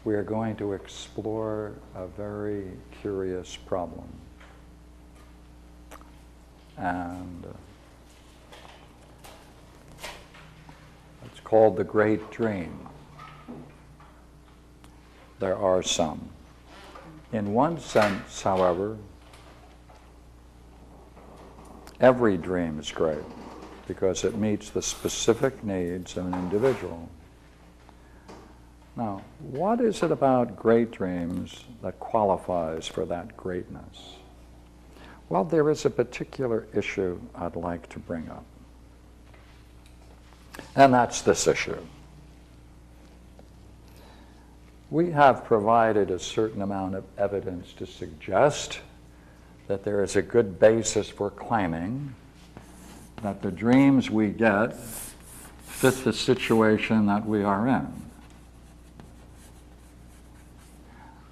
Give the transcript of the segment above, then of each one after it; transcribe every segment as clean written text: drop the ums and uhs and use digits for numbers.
we are going to explore a very curious problem. And it's called the Great Dream. There are some. In one sense, however, every dream is great because it meets the specific needs of an individual. Now, what is it about great dreams that qualifies for that greatness? Well, there is a particular issue I'd like to bring up. And that's this issue. We have provided a certain amount of evidence to suggest that there is a good basis for claiming that the dreams we get fit the situation that we are in,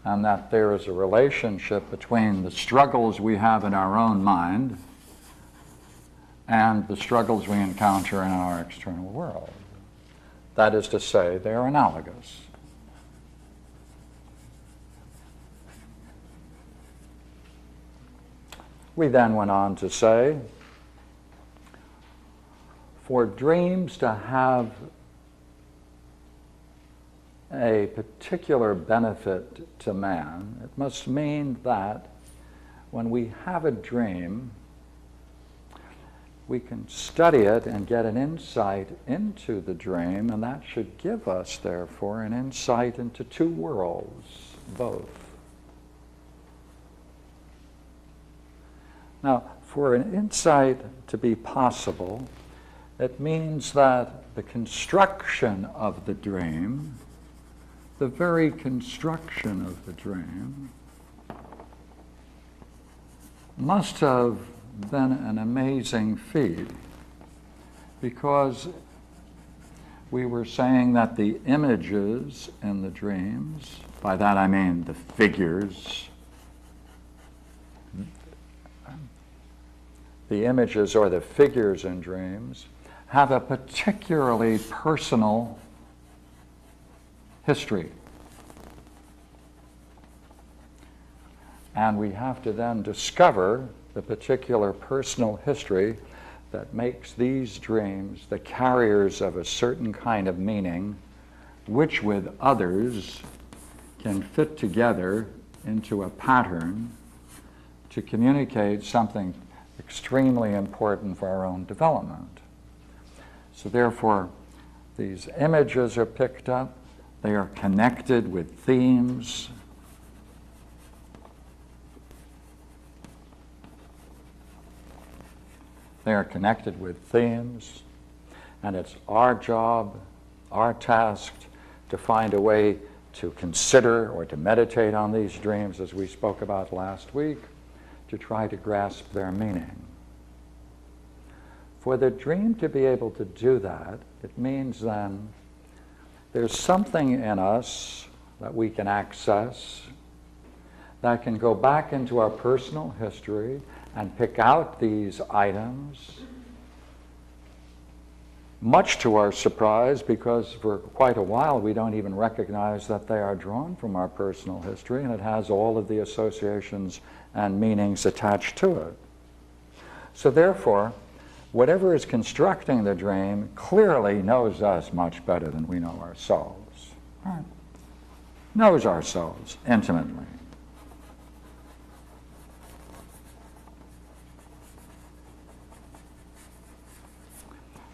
and that there is a relationship between the struggles we have in our own mind and the struggles we encounter in our external world. That is to say, they are analogous. We then went on to say, for dreams to have a particular benefit to man, it must mean that when we have a dream, we can study it and get an insight into the dream, and that should give us, therefore, an insight into two worlds, both. Now, for an insight to be possible, it means that the construction of the dream, the very construction of the dream, must have been an amazing feat, because we were saying that the images in the dreams, by that I mean the figures, the images or the figures in dreams, have a particularly personal history. And we have to then discover the particular personal history that makes these dreams the carriers of a certain kind of meaning, which with others can fit together into a pattern to communicate something extremely important for our own development. So therefore, these images are picked up, they are connected with themes. They are connected with themes, and it's our job, our task, to find a way to consider or to meditate on these dreams, as we spoke about last week, to try to grasp their meaning. For the dream to be able to do that, it means then there's something in us that we can access that can go back into our personal history and pick out these items, much to our surprise, because for quite a while we don't even recognize that they are drawn from our personal history, and it has all of the associations and meanings attached to it. So therefore, whatever is constructing the dream clearly knows us much better than we know ourselves. Right? Knows ourselves intimately.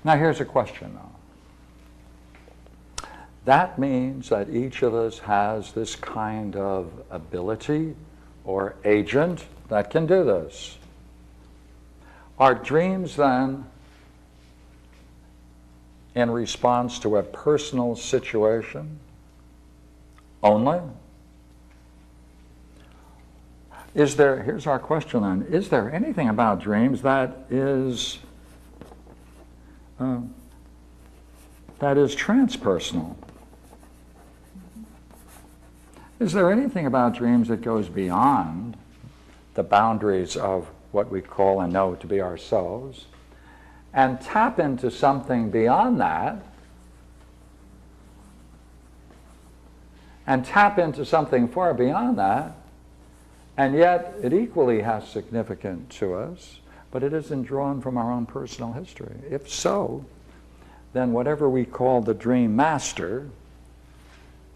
Now here's a question now. That means that each of us has this kind of ability or agent that can do this. Are dreams then in response to a personal situation only? Here's our question then, is there anything about dreams that is transpersonal? Is there anything about dreams that goes beyond the boundaries of what we call and know to be ourselves, and tap into something beyond that and tap into something far beyond that, and yet it equally has significance to us, but it isn't drawn from our own personal history. If so, then whatever we call the dream master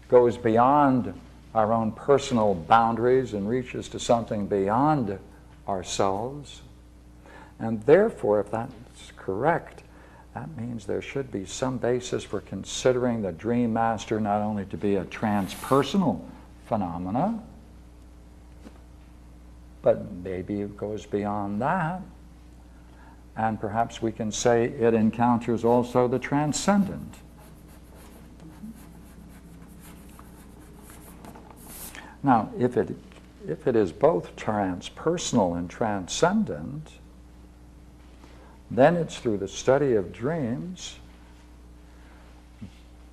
goes beyond our own personal boundaries and reaches to something beyond ourselves. And therefore, if that's correct, that means there should be some basis for considering the dream master not only to be a transpersonal phenomena, but maybe it goes beyond that. And perhaps we can say it encounters also the transcendent. Now, if it is both transpersonal and transcendent, then it's through the study of dreams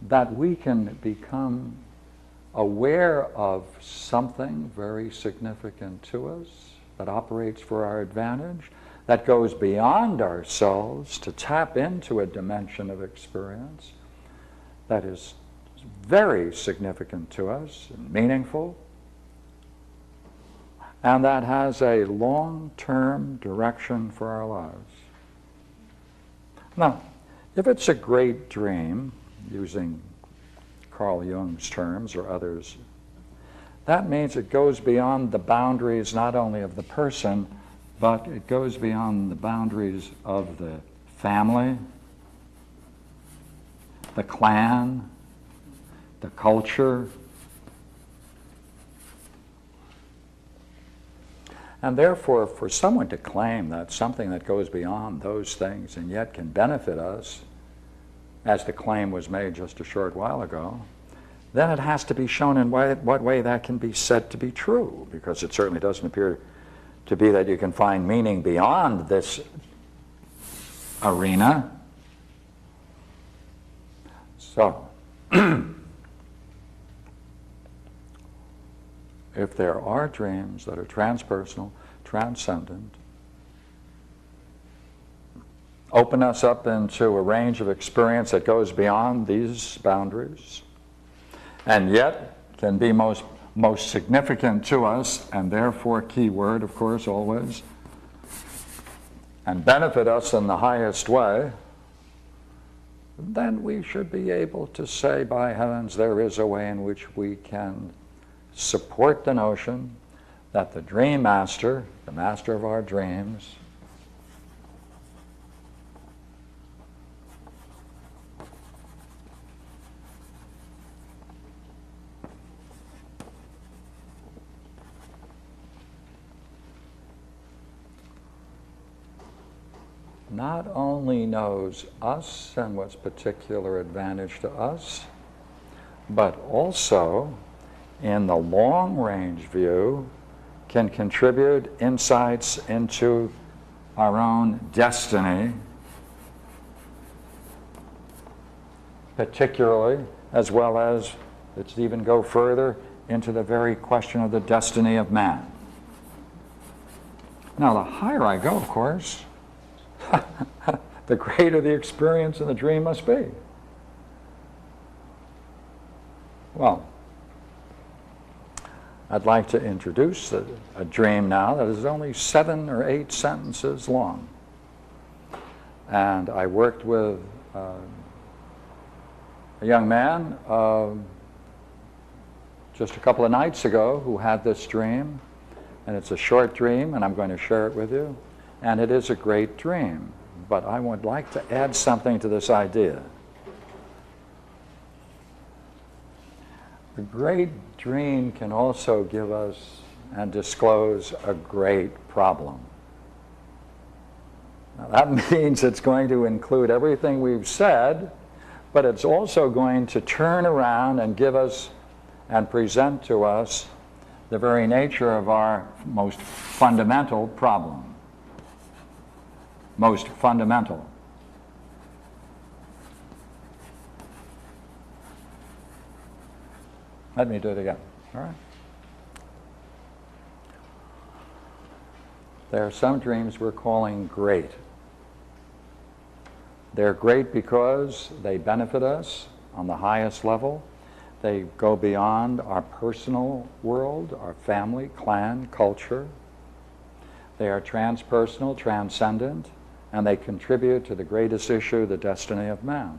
that we can become aware of something very significant to us that operates for our advantage, that goes beyond ourselves to tap into a dimension of experience that is very significant to us and meaningful, and that has a long-term direction for our lives. Now, if it's a great dream, using Carl Jung's terms or others, that means it goes beyond the boundaries not only of the person, but it goes beyond the boundaries of the family, the clan, the culture. And therefore, for someone to claim that something that goes beyond those things and yet can benefit us, as the claim was made just a short while ago, then it has to be shown in what way that can be said to be true, because it certainly doesn't appear to be that you can find meaning beyond this arena. So, if there are dreams that are transpersonal, transcendent, open us up into a range of experience that goes beyond these boundaries, and yet can be most significant to us, and therefore, key word, of course, always, and benefit us in the highest way, then we should be able to say, by heavens, there is a way in which we can support the notion that the dream master, the master of our dreams, not only knows us and what's particular advantage to us, but also, in the long-range view, can contribute insights into our own destiny, particularly, as well as, let's even go further, into the very question of the destiny of man. Now, the higher I go, of course, the greater the experience in the dream must be. Well, I'd like to introduce a dream now that is only 7 or 8 sentences long. And I worked with a young man just a couple of nights ago who had this dream. And it's a short dream, and I'm going to share it with you. And it is a great dream. But I would like to add something to this idea. A great dream can also give us and disclose a great problem. Now, that means it's going to include everything we've said, but it's also going to turn around and give us and present to us the very nature of our most fundamental problem. Most fundamental. Let me do it again. All right. There are some dreams we're calling great. They're great because they benefit us on the highest level. They go beyond our personal world, our family, clan, culture. They are transpersonal, transcendent, and they contribute to the greatest issue, the destiny of man.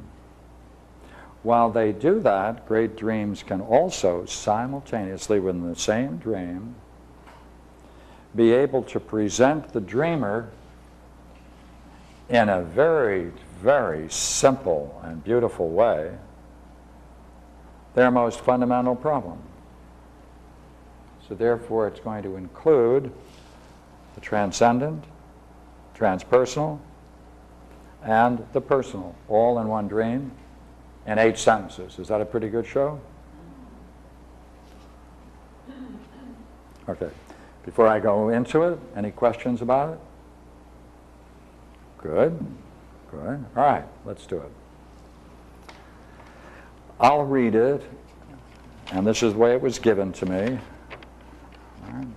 While they do that, great dreams can also simultaneously, within the same dream, be able to present the dreamer in a very, very simple and beautiful way their most fundamental problem. So therefore it's going to include the transcendent, transpersonal, and the personal, all in one dream, in 8 sentences. Is that a pretty good show? Okay. Before I go into it, any questions about it? Good. Good. All right, let's do it. I'll read it, and this is the way it was given to me. All right.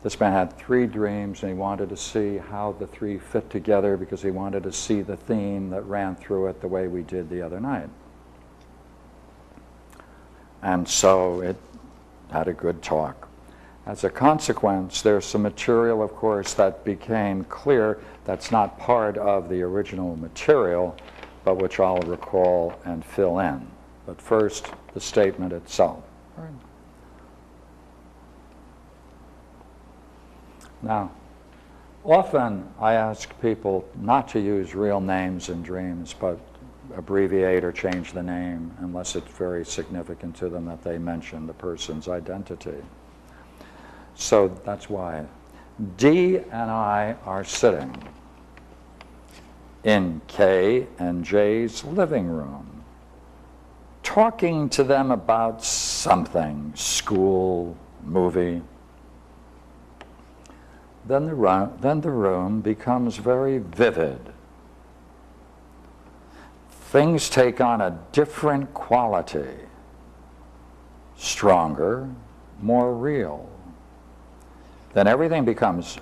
This man had 3 dreams, and he wanted to see how the 3 fit together because he wanted to see the theme that ran through it the way we did the other night. And so it had a good talk. As a consequence, there's some material, of course, that became clear that's not part of the original material, but which I'll recall and fill in. But first, the statement itself. All right. Now, often I ask people not to use real names in dreams, but abbreviate or change the name unless it's very significant to them that they mention the person's identity. So that's why D and I are sitting in K and J's living room, talking to them about something, school, movie. Then the room becomes very vivid. Things take on a different quality, stronger, more real. Then everything becomes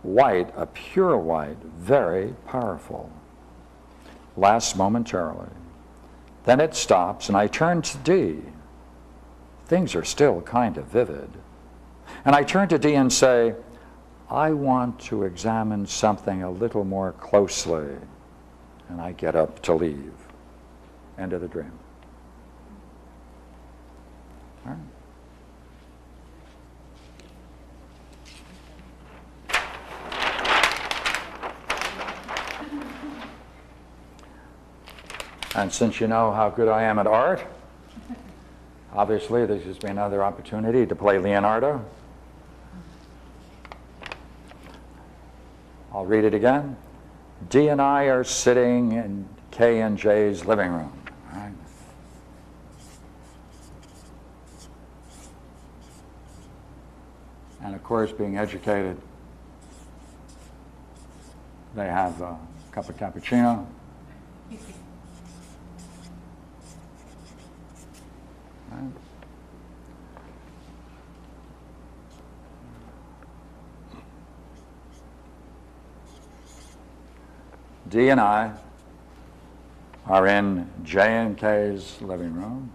white, a pure white, very powerful. Lasts momentarily. Then it stops, and I turn to D. Things are still kind of vivid. And I turn to D and say, I want to examine something a little more closely. And I get up to leave. End of the dream. All right. And since you know how good I am at art, obviously this gives me another opportunity to play Leonardo. I'll read it again. D and I are sitting in K and J's living room. All right. And of course, being educated, they have a cup of cappuccino. Right. D and I are in J and K's living room.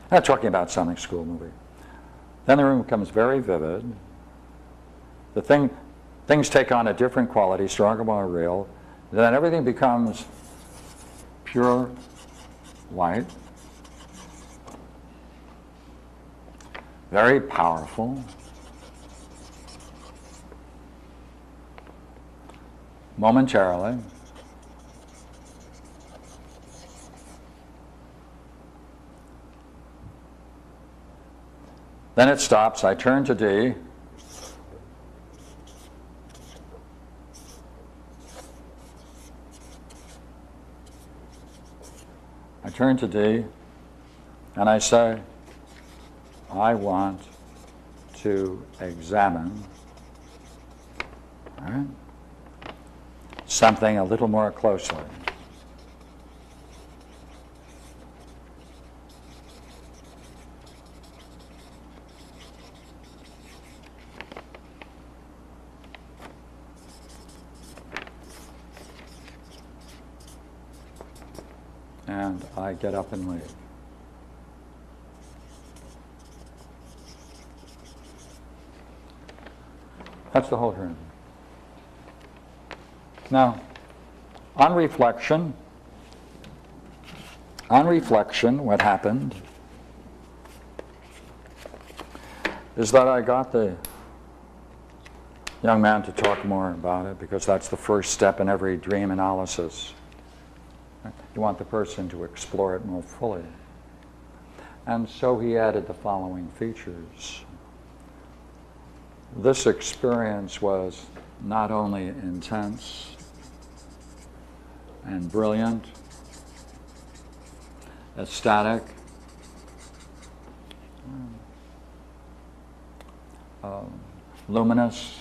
They're talking about something, school movie. Then the room becomes very vivid. Things take on a different quality, stronger, more real. Then everything becomes pure white, very powerful, momentarily. Then it stops. I turn to D. I turn to D and I say, I want to examine, all right, something a little more closely. and I get up and leave. That's the whole dream. Now, on reflection, what happened is that I got the young man to talk more about it, because that's the first step in every dream analysis. You want the person to explore it more fully. And so he added the following features. This experience was not only intense and brilliant, ecstatic, luminous,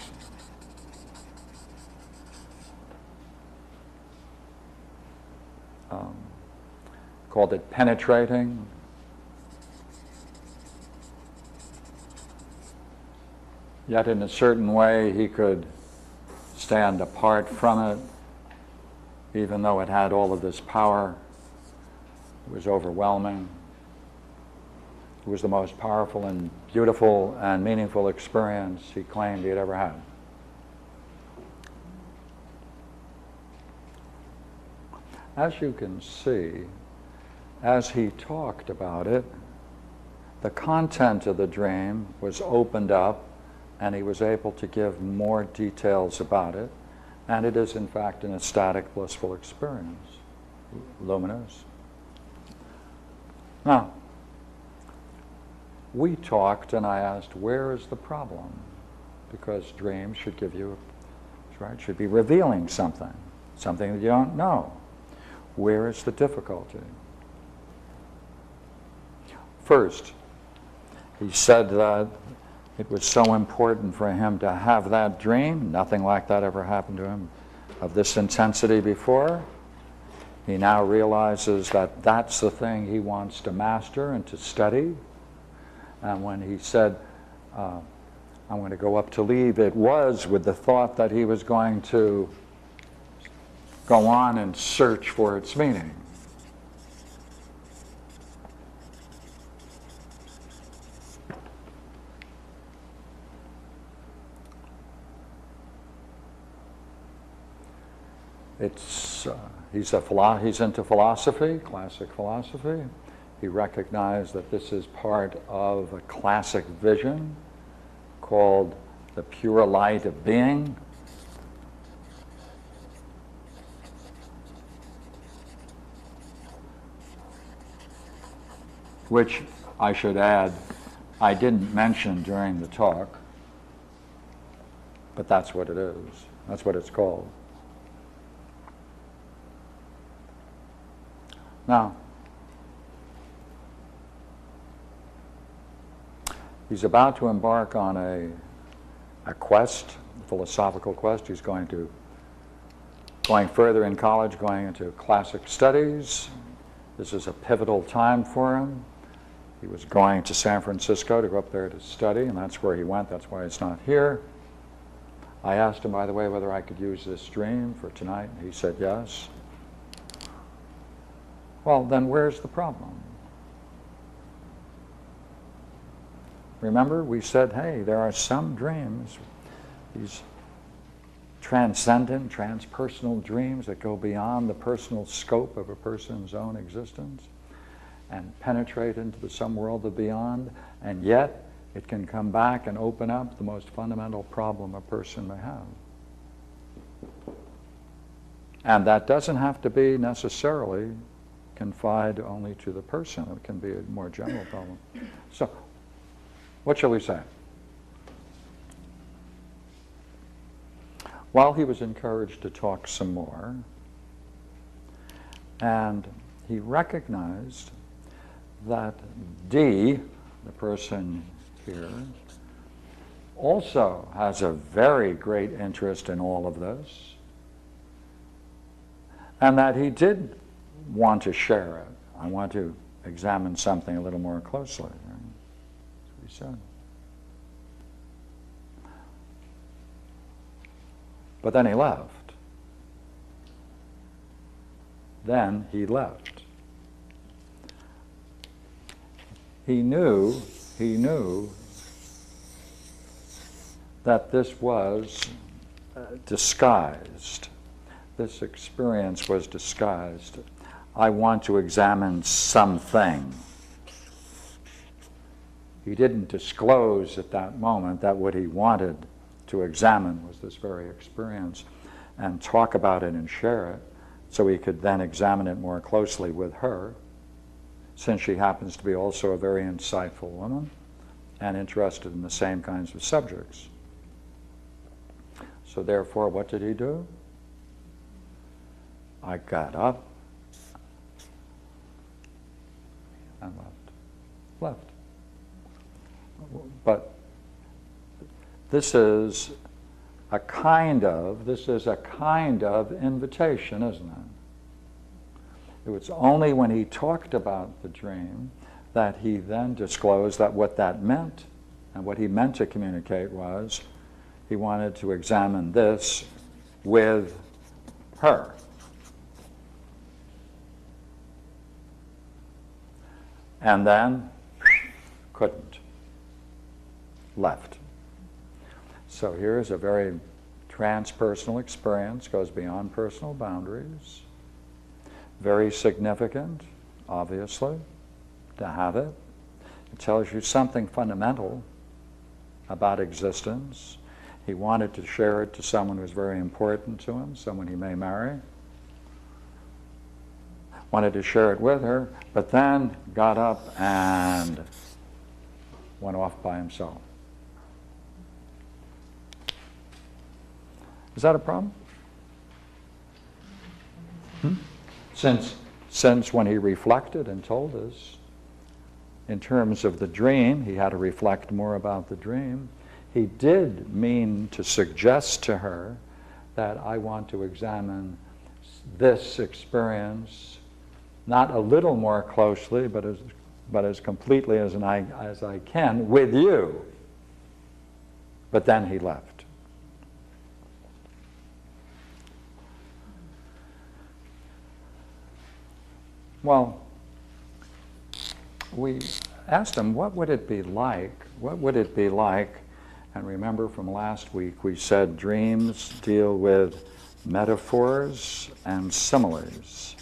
called it penetrating, yet in a certain way he could stand apart from it, even though it had all of this power. It was overwhelming. It was the most powerful and beautiful and meaningful experience he claimed he had ever had. As you can see, as he talked about it, the content of the dream was opened up, and he was able to give more details about it. And it is, in fact, an ecstatic, blissful experience, luminous. Now, we talked, and I asked, where is the problem? Because dreams should give you, right, should be revealing something that you don't know. Where is the difficulty? First, he said that it was so important for him to have that dream. Nothing like that ever happened to him of this intensity before. He now realizes that that's the thing he wants to master and to study. And when he said, I'm going to go up to leave, it was with the thought that he was going to go on and search for its meaning. He's into philosophy, classic philosophy. He recognized that this is part of a classic vision called the pure light of being. Which, I should add, I didn't mention during the talk, but that's what it is. That's what it's called. Now, he's about to embark on a quest, a philosophical quest. He's going further in college, going into classic studies. This is a pivotal time for him. He was going to San Francisco to go up there to study, and that's where he went. That's why it's not here. I asked him, by the way, whether I could use this dream for tonight, and he said yes. Well, then where's the problem? Remember, we said, hey, there are some dreams, these transcendent, transpersonal dreams that go beyond the personal scope of a person's own existence and penetrate into the some world of beyond, and yet it can come back and open up the most fundamental problem a person may have. And that doesn't have to be necessarily confined only to the person. It can be a more general problem. So, what shall we say? Well, he was encouraged to talk some more, and he recognized that D, the person here, also has a very great interest in all of this, and that he did want to share it. I want to examine something a little more closely. Right? That's what he said. But then he left. he knew that this was disguised. This experience was disguised. I want to examine something. He didn't disclose at that moment that what he wanted to examine was this very experience and talk about it and share it so he could then examine it more closely with her, since she happens to be also a very insightful woman and interested in the same kinds of subjects. So therefore, what did he do? I got up and left. But this is a kind of invitation, isn't it? It was only when he talked about the dream that he then disclosed that what that meant, and what he meant to communicate was he wanted to examine this with her. And then couldn't. Left. So here's a very transpersonal experience, goes beyond personal boundaries. Very significant, obviously, to have it. It tells you something fundamental about existence. He wanted to share it to someone who's very important to him, someone he may marry. Wanted to share it with her, but then got up and went off by himself. Is that a problem? Since when he reflected and told us, in terms of the dream, he had to reflect more about the dream. He did mean to suggest to her that I want to examine this experience not a little more closely, but as completely as I can with you. But then he left. Well, we asked him, what would it be like? What would it be like? And remember from last week, we said dreams deal with metaphors and similes.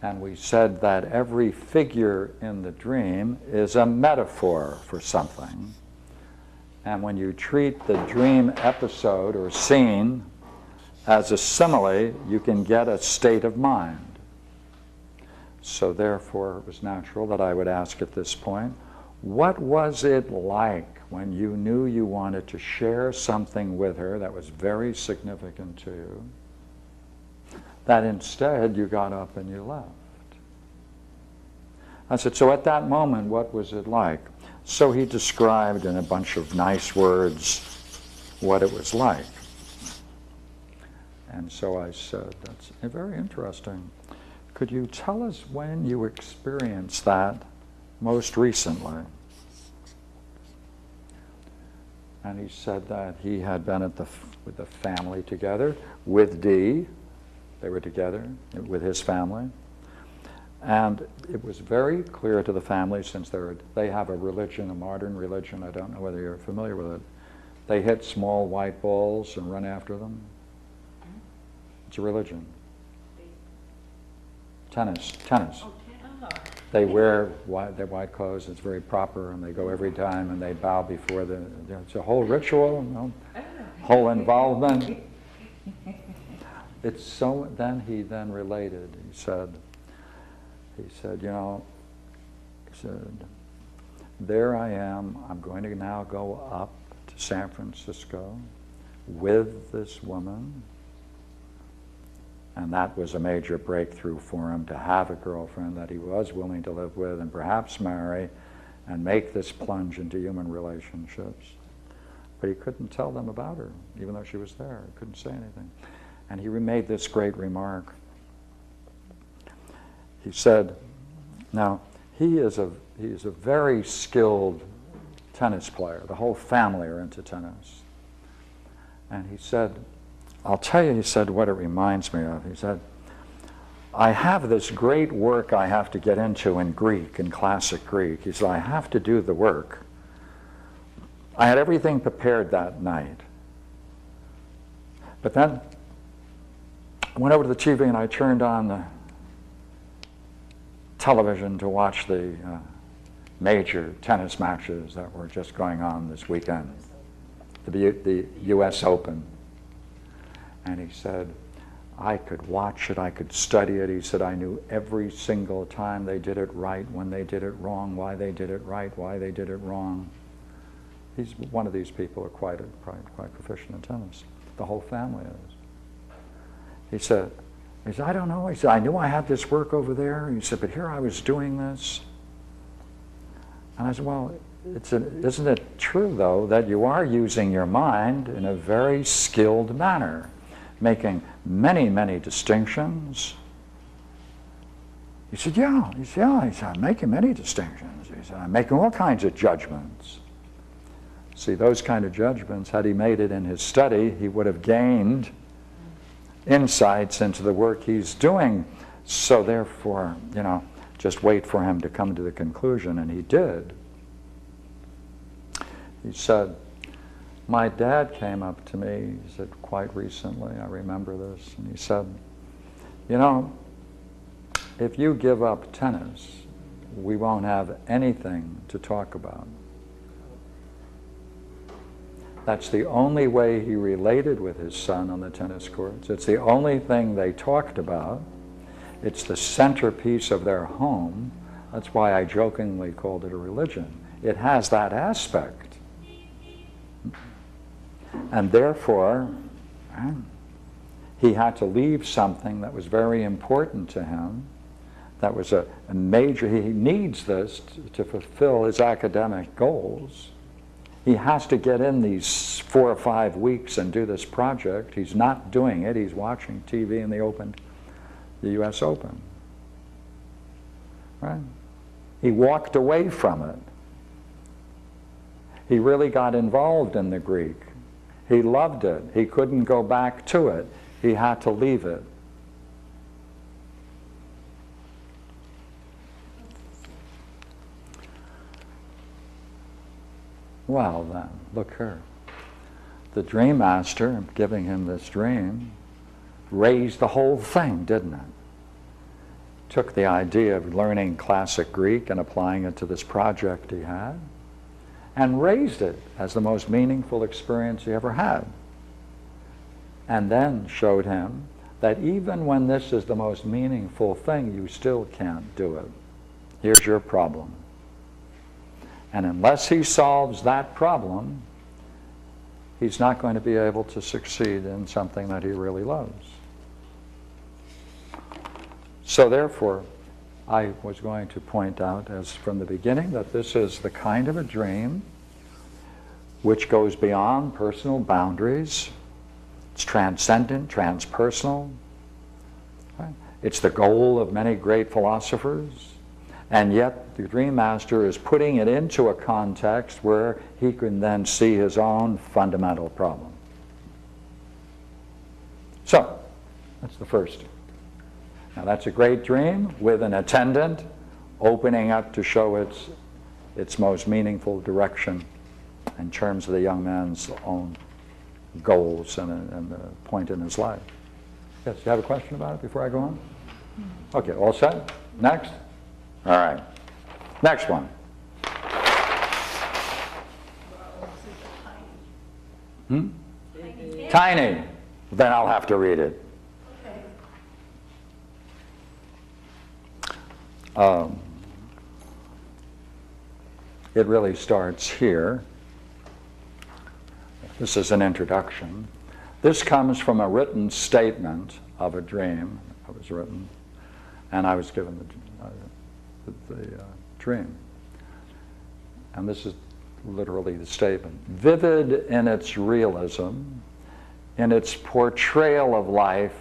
And we said that every figure in the dream is a metaphor for something. And when you treat the dream episode or scene as a simile, you can get a state of mind. So therefore, it was natural that I would ask at this point, what was it like when you knew you wanted to share something with her that was very significant to you, that instead you got up and you left? I said, so at that moment, what was it like? So he described in a bunch of nice words what it was like. And so I said, that's very interesting. Could you tell us when you experienced that most recently? And he said that he had been with the family together, with Dee. They were together with his family. And it was very clear to the family, since they have a religion, a modern religion, I don't know whether you're familiar with it. They hit small white balls and run after them. It's a religion. Tennis. They wear their white clothes. It's very proper, and they go every time, and they bow before it's a whole ritual, whole involvement. It's so. Then he related. He said, there I am. I'm going to now go up to San Francisco with this woman. And that was a major breakthrough for him, to have a girlfriend that he was willing to live with and perhaps marry and make this plunge into human relationships. But he couldn't tell them about her, even though she was there. He couldn't say anything. And he made this great remark. He said, now, he is a very skilled tennis player. The whole family are into tennis. And he said, I'll tell you, he said, what it reminds me of. He said, I have this great work I have to get into in Greek, in classic Greek. He said, I have to do the work. I had everything prepared that night. But then I went over to the TV and I turned on the television to watch the major tennis matches that were just going on this weekend, the U.S. Open. And he said, I could watch it, I could study it. He said, I knew every single time they did it right, when they did it wrong, why they did it right, why they did it wrong. He's one of these people who are quite proficient in tennis. The whole family is. He said, I don't know. He said, I knew I had this work over there. He said, but here I was doing this. And I said, well, isn't it true, though, that you are using your mind in a very skilled manner, making many, many distinctions? He said, yeah. He said, I'm making many distinctions. He said, I'm making all kinds of judgments. See, those kind of judgments, had he made it in his study, he would have gained insights into the work he's doing. So therefore, just wait for him to come to the conclusion, and he did. He said, my dad came up to me, he said, quite recently, I remember this, and he said, if you give up tennis, we won't have anything to talk about. That's the only way he related with his son on the tennis courts. It's the only thing they talked about. It's the centerpiece of their home. That's why I jokingly called it a religion. It has that aspect. And therefore, he had to leave something that was very important to him, that was a major, he needs this to fulfill his academic goals. He has to get in these 4 or 5 weeks and do this project. He's not doing it. He's watching TV in the U.S. Open. Right? He walked away from it. He really got involved in the Greek. He loved it. He couldn't go back to it. He had to leave it. Well then, look here. The dream master, giving him this dream, raised the whole thing, didn't it? Took the idea of learning classic Greek and applying it to this project he had, and raised it as the most meaningful experience he ever had. And then showed him that even when this is the most meaningful thing, you still can't do it. Here's your problem. And unless he solves that problem, he's not going to be able to succeed in something that he really loves. So therefore, I was going to point out, as from the beginning, that this is the kind of a dream which goes beyond personal boundaries. It's transcendent, transpersonal. Right? It's the goal of many great philosophers. And yet the dream master is putting it into a context where he can then see his own fundamental problem. So, that's the first. Now that's a great dream with an attendant opening up to show its most meaningful direction in terms of the young man's own goals and the point in his life. Yes, you have a question about it before I go on? Okay, all set? Next? All right. Next one. Tiny. Then I'll have to read it. It really starts here. This is an introduction. This comes from a written statement of a dream that was written, and I was given the dream. And this is literally the statement. Vivid in its realism, in its portrayal of life,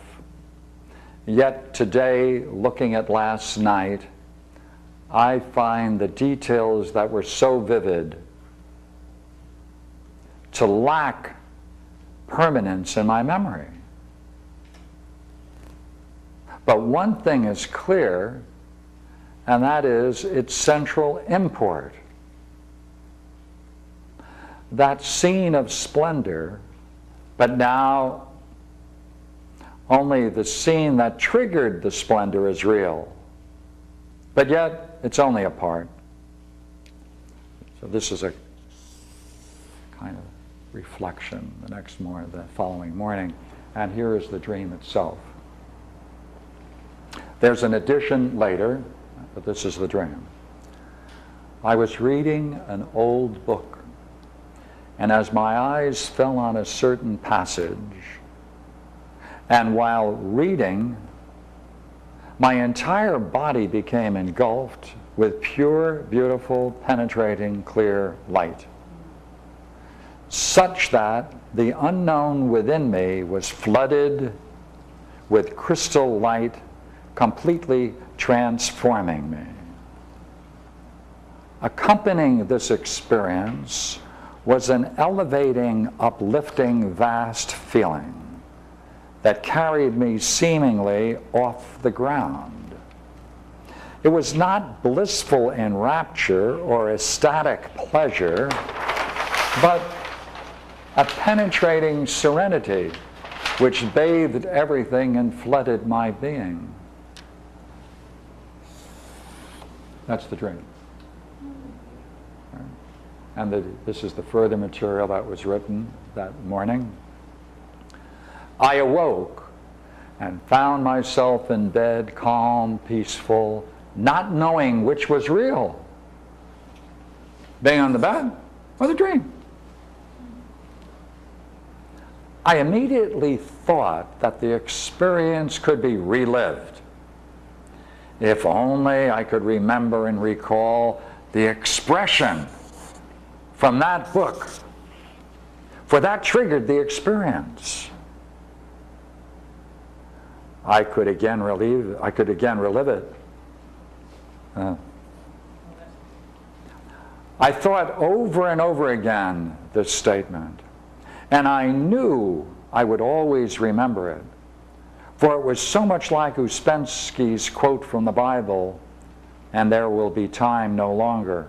yet today, looking at last night, I find the details that were so vivid to lack permanence in my memory. But one thing is clear, and that is its central import. That scene of splendor, but now only the scene that triggered the splendor is real. But yet, it's only a part. So this is a kind of reflection the following morning. And here is the dream itself. There's an addition later, but this is the dream. I was reading an old book, and as my eyes fell on a certain passage, and while reading, my entire body became engulfed with pure, beautiful, penetrating, clear light, such that the unknown within me was flooded with crystal light, completely transforming me. Accompanying this experience was an elevating, uplifting, vast feeling that carried me seemingly off the ground. It was not blissful enrapture or ecstatic pleasure, but a penetrating serenity which bathed everything and flooded my being. That's the dream. And this is the further material that was written that morning. I awoke and found myself in bed, calm, peaceful, not knowing which was real, being on the bed or the dream. I immediately thought that the experience could be relived. If only I could remember and recall the expression from that book, for that triggered the experience. I could again relive it. I thought over and over again this statement, and I knew I would always remember it, for it was so much like Ouspensky's quote from the Bible, "And there will be time no longer."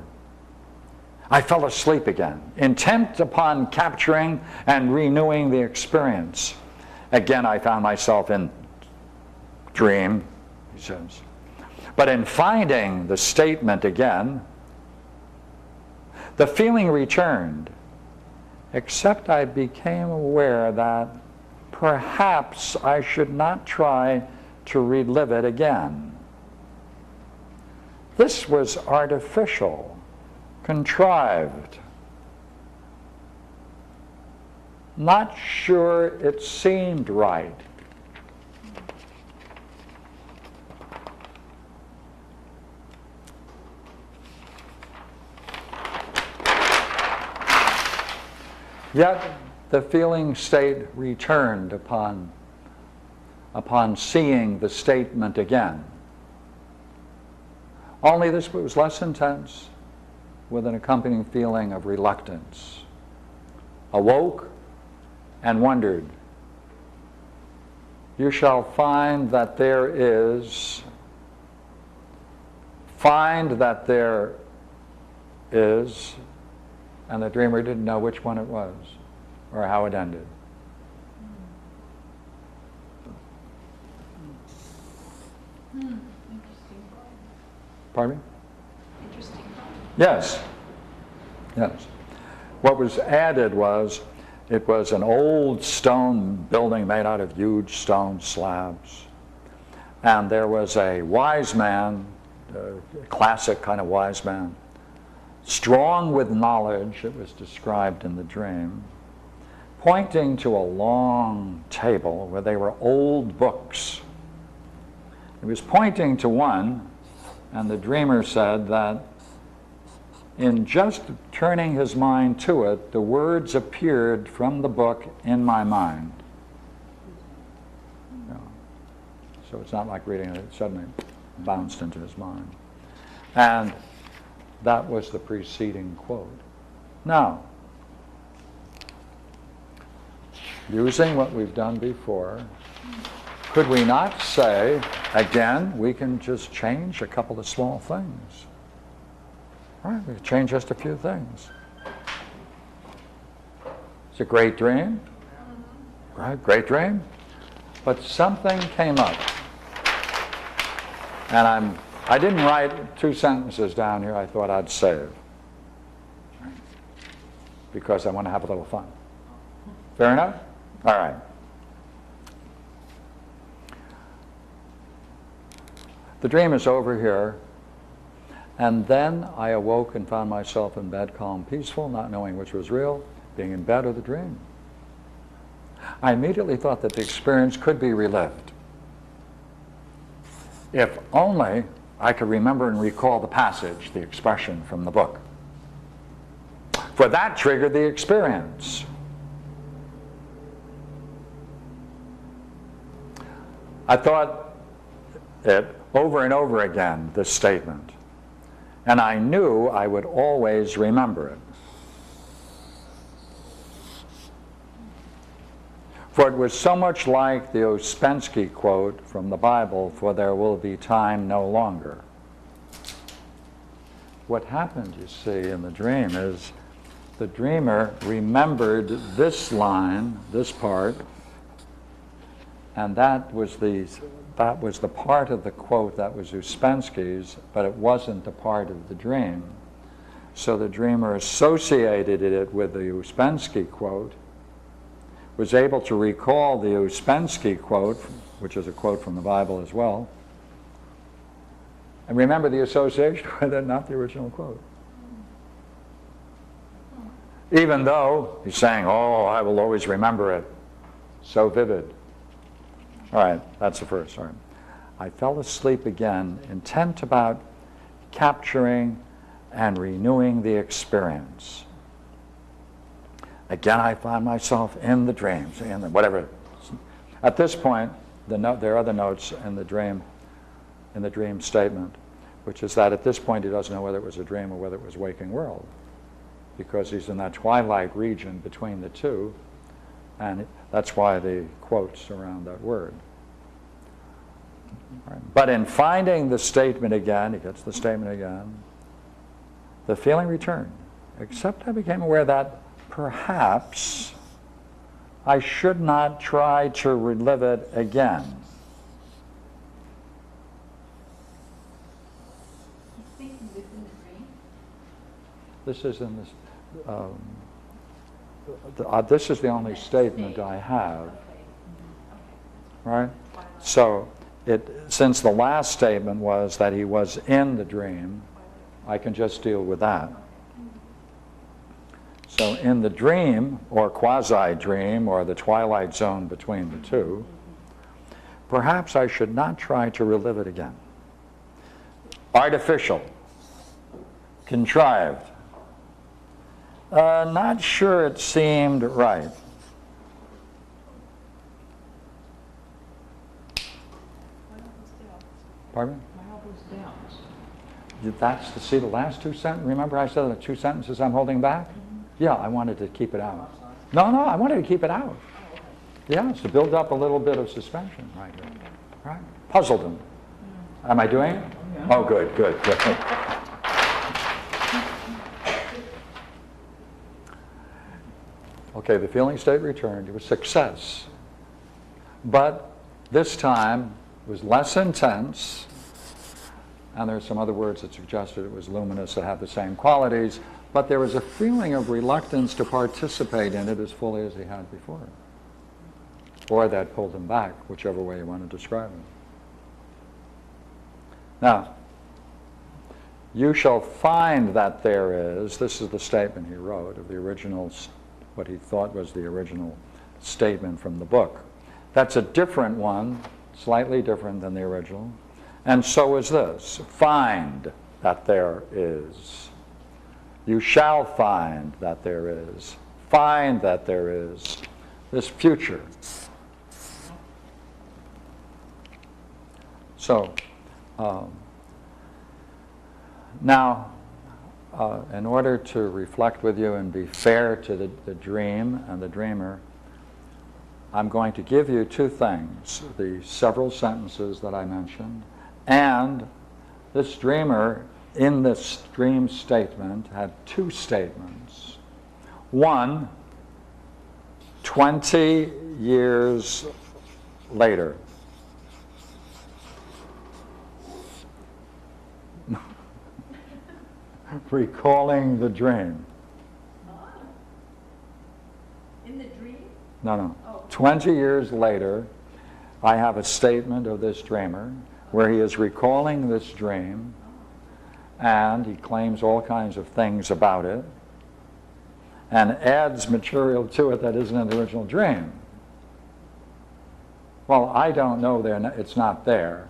I fell asleep again, intent upon capturing and renewing the experience. Again, I found myself in dream, he says. But in finding the statement again, the feeling returned, except I became aware that perhaps I should not try to relive it again. This was artificial, contrived. Not sure it seemed right. Yet the feeling state returned upon seeing the statement again. Only this was less intense, with an accompanying feeling of reluctance. Awoke and wondered. You shall find that there is, and the dreamer didn't know which one it was or how it ended. Interesting. Pardon me? Interesting. Yes. Yes. What was added was, it was an old stone building made out of huge stone slabs. And there was a wise man, a classic kind of wise man, strong with knowledge, it was described in the dream, pointing to a long table where there were old books. He was pointing to one, and the dreamer said that in just turning his mind to it, the words appeared from the book in my mind. So it's not like reading it, it suddenly bounced into his mind. And that was the preceding quote. Now, using what we've done before, could we not say, again, we can just change a couple of small things? All right, we can change just a few things. It's a great dream, right? Great dream. But something came up. And I didn't write 2 sentences down here I thought I'd save. Because I want to have a little fun. Fair enough? All right. The dream is over here, and then I awoke and found myself in bed, calm, peaceful, not knowing which was real, being in bed or the dream. I immediately thought that the experience could be relived. If only I could remember and recall the passage, the expression from the book. For that triggered the experience. I thought it over and over again, this statement. And I knew I would always remember it. For it was so much like the Ouspensky quote from the Bible, "For there will be time no longer." What happened, you see, in the dream is the dreamer remembered this line, this part, and that was the part of the quote that was Ouspensky's, but it wasn't a part of the dream. So the dreamer associated it with the Ouspensky quote, was able to recall the Ouspensky quote, which is a quote from the Bible as well, and remember the association with it, not the original quote. Even though he's saying, "Oh, I will always remember it." So vivid. All right, that's the first. All right. I fell asleep again, intent about capturing and renewing the experience. Again, I found myself in the dreams, in the whatever. At this point, there are other notes in the dream statement, which is that at this point he doesn't know whether it was a dream or whether it was waking world, because he's in that twilight region between the two, and that's why the quotes around that word. Right. But in finding the statement again, he gets the statement again, the feeling returned, except I became aware that perhaps I should not try to relive it again. He's thinking this in the dream? This is in this. This is the only statement I have, right? So, since the last statement was that he was in the dream, I can just deal with that. So in the dream, or quasi-dream, or the twilight zone between the two, perhaps I should not try to relive it again. Artificial, contrived. Not sure it seemed right. Pardon? That's see the last 2 sentences. Remember I said the 2 sentences I'm holding back? Yeah, I wanted to keep it out. No, I wanted to keep it out. Yeah, it's to build up a little bit of suspension right here. Right? Puzzled him. Am I doing it? Oh, good. Okay, the feeling state returned. It was success. But this time it was less intense, and there are some other words that suggested it was luminous that have the same qualities, but there was a feeling of reluctance to participate in it as fully as he had before. Or that pulled him back, whichever way you want to describe it. Now, you shall find that there is, this is the statement he wrote of the original, what he thought was the original statement from the book. That's a different one, slightly different than the original. And so is this. Find that there is. You shall find that there is. Find that there is. This future. So, now, in order to reflect with you and be fair to the dream and the dreamer, I'm going to give you two things, the several sentences that I mentioned, and this dreamer in this dream statement had two statements. One, 20 years later. Recalling the dream. In the dream? No. Oh. 20 years later, I have a statement of this dreamer where he is recalling this dream, and he claims all kinds of things about it and adds material to it that isn't in the original dream. Well, I don't know it's not there,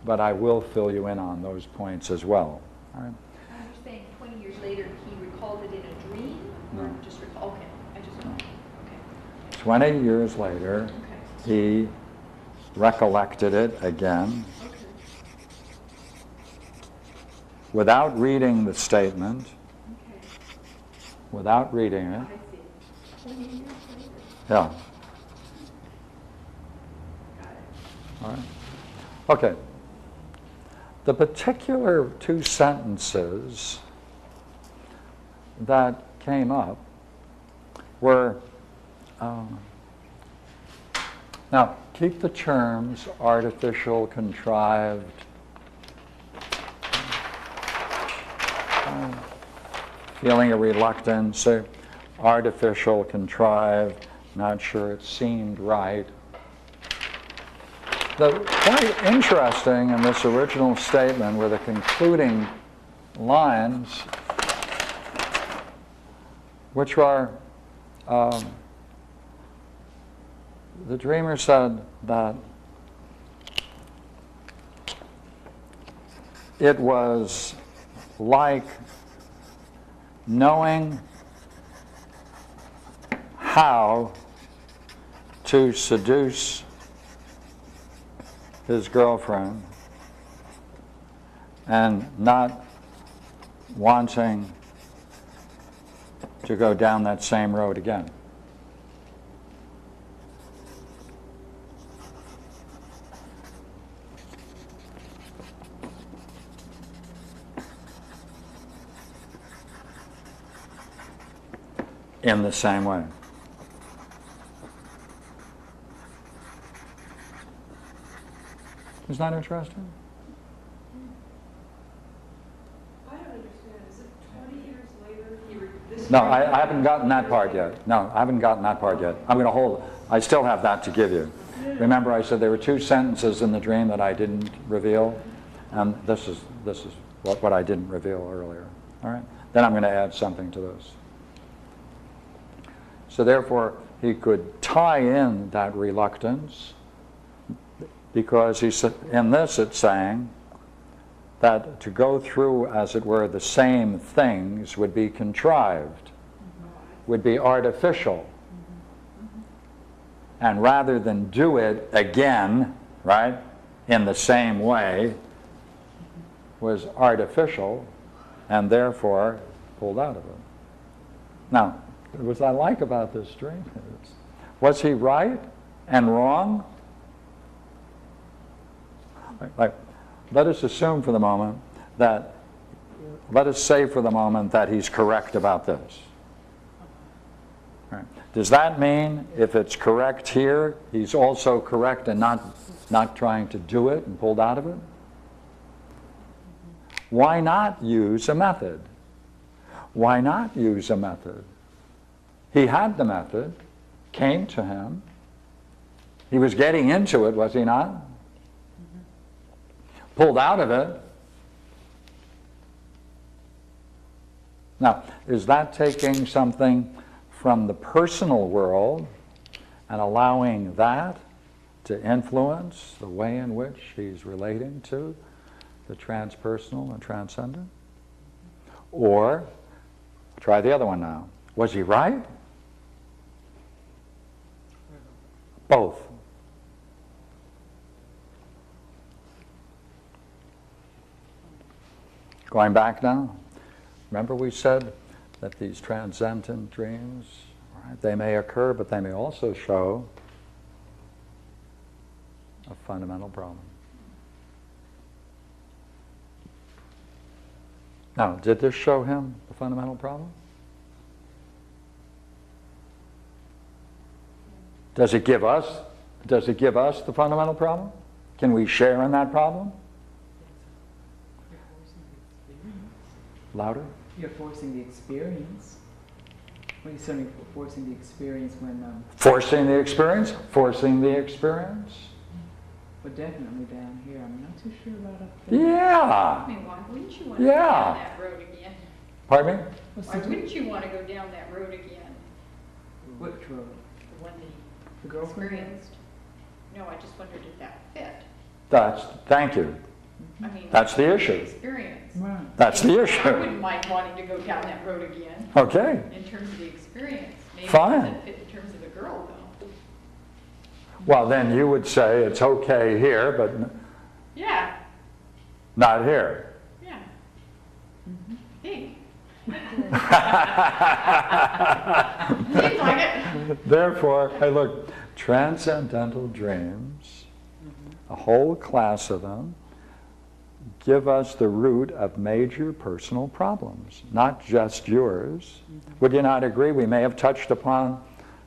but I will fill you in on those points as well. All right? You're saying 20 years later he recalled it in a dream? Or No. just recall? Okay, I just don't. Okay. 20 years later, Okay. he recollected it again Okay. without reading the statement, Okay. without reading it. I see. 20 years later. Yeah. Got it. All right. Okay. The particular two sentences that came up were, now keep the terms artificial, contrived, feeling a reluctance, artificial, contrived, not sure it seemed right. Quite interesting in this original statement were the concluding lines, which are, the dreamer said that it was like knowing how to seduce his girlfriend and not wanting to go down that same road again. In the same way. Isn't that interesting? I don't understand. Is it 20 years later? No, I haven't gotten that part yet. No, I haven't gotten that part yet. I'm going to hold. I still have that to give you. Remember, I said there were two sentences in the dream that I didn't reveal, and this is what I didn't reveal earlier. All right. Then I'm going to add something to this. So therefore, he could tie in that reluctance, because he said, in this it's saying that to go through, as it were, the same things would be contrived, would be artificial. And rather than do it again, right, in the same way, was artificial, and therefore pulled out of it. Now, what I like about this dream is, was he right and wrong? Like, let us assume for the moment that, let us say for the moment that he's correct about this. Right. Does that mean if it's correct here, he's also correct and not trying to do it and pulled out of it? Why not use a method? Why not use a method? He had the method, came to him. He was getting into it, was he not? Pulled out of it. Now, is that taking something from the personal world and allowing that to influence the way in which he's relating to the transpersonal and transcendent? Or, try the other one now. Was he right? Both. Going back now, remember we said that these transcendent dreams, right, they may occur, but they may also show a fundamental problem. Now, did this show him the fundamental problem? Does it give us the fundamental problem? Can we share in that problem? Louder? You're forcing the experience. Well, you're certainly forcing the experience when... Forcing the experience? Forcing the experience? But definitely down here. I'm not too sure about up there. Yeah. I mean, why wouldn't you want to go down that road again? Pardon me? Why wouldn't you want to go down that road again? Which road? The one that The you girlfriend? experienced? No, I just wondered if that fit. Thank you. I mean, That's the issue. experience. Right. That's the I issue. wouldn't mind wanting to go down that road again Okay. in terms of the experience. Maybe Fine. it doesn't fit in terms of the girl, though. Well, then you would say it's okay here, but Yeah, not here. yeah. Hey. Seems like it. Therefore, hey, look, transcendental dreams, a whole class of them, give us the root of major personal problems, not just yours. Would you not agree? We may have touched upon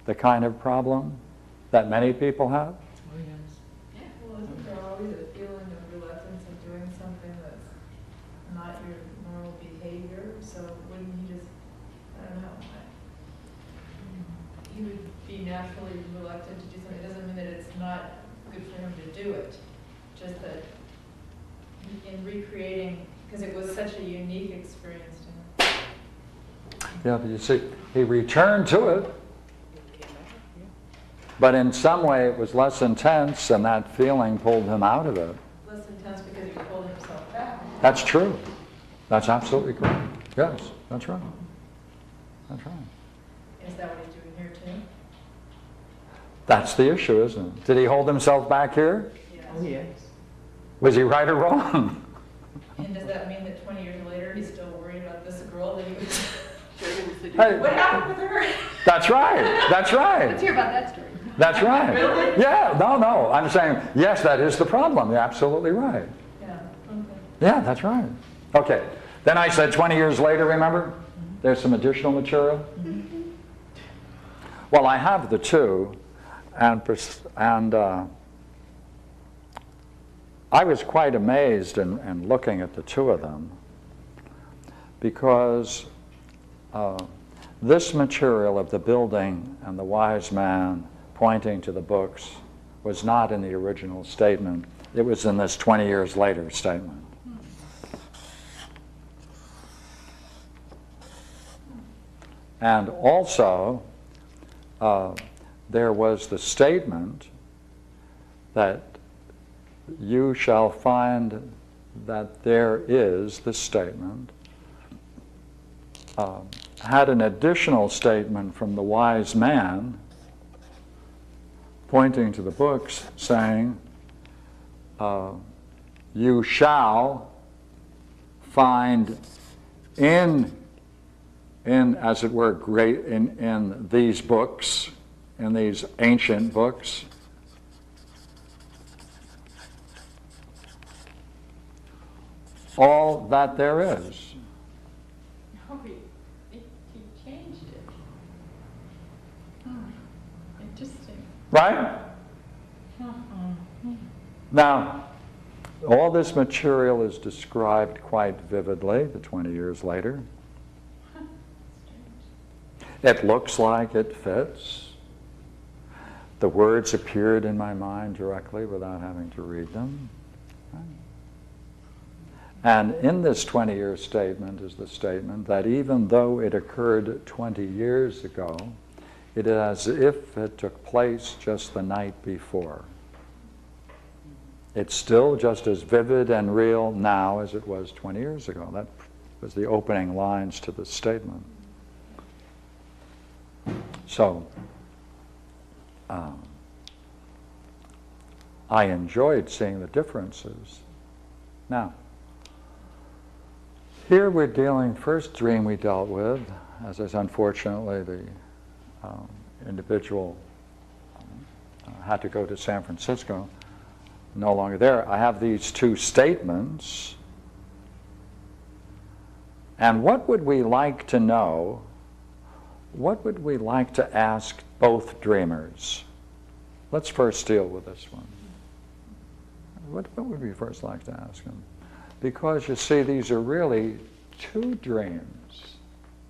the kind of problem that many people have. Oh, yes. Well, isn't there always a feeling of reluctance of doing something that's not your normal behavior? So wouldn't he just, I don't know, he would be naturally reluctant to do something. It doesn't mean that it's not good for him to do it, just that in recreating, because it was such a unique experience to him. Yeah, but you see, he returned to it, but in some way it was less intense, and that feeling pulled him out of it. Less intense because he pulled himself back. That's true. That's absolutely correct. Yes, that's right. That's right. Is that what he's doing here too? That's the issue, isn't it? Did he hold himself back here? Oh, yes. Was he right or wrong? And does that mean that 20 years later, he's still worried about this girl that he was... Hey, What happened with her? that's right. That's Let's right. hear about that story. That's right. Really? Yeah, no. I'm saying, yes, that is the problem. You're absolutely right. Yeah, okay. Yeah, that's right. Okay. Then I said 20 years later, remember? There's some additional material. Well, I have the two, and I was quite amazed in looking at the two of them, because this material of the building and the wise man pointing to the books was not in the original statement. It was in this 20 years later statement. And also, there was the statement that you shall find that there is, this statement, had an additional statement from the wise man pointing to the books saying, you shall find in as it were, great in these books, in these ancient books, all that there is. Oh, he changed it. Oh, interesting. Right? Now, all this material is described quite vividly, the 20 years later. It looks like it fits. The words appeared in my mind directly without having to read them. And in this 20-year statement is the statement that even though it occurred 20 years ago, it is as if it took place just the night before. It's still just as vivid and real now as it was 20 years ago. That was the opening lines to the statement. So, I enjoyed seeing the differences. Now, here we're dealing, first dream we dealt with, as is unfortunately the individual had to go to San Francisco. no longer there. I have these two statements. And what would we like to know? What would we like to ask both dreamers? Let's first deal with this one. What would we first like to ask them? Because you see, these are really two dreams,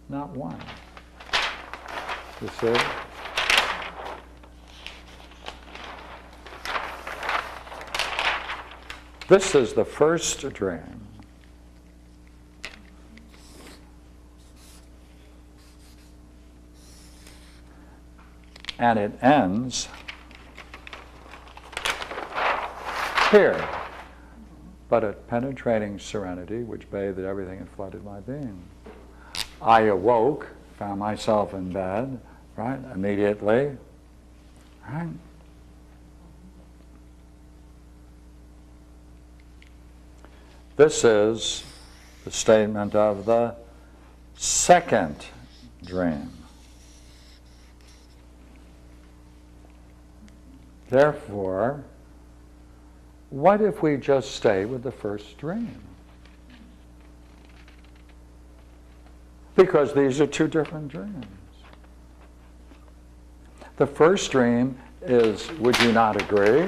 not one. You see? This is the first dream. And it ends here. But a penetrating serenity which bathed everything and flooded my being. I awoke, found myself in bed, right, immediately, right? This is the statement of the second dream. Therefore, what if we just stay with the first dream? Because these are two different dreams. The first dream is, would you not agree,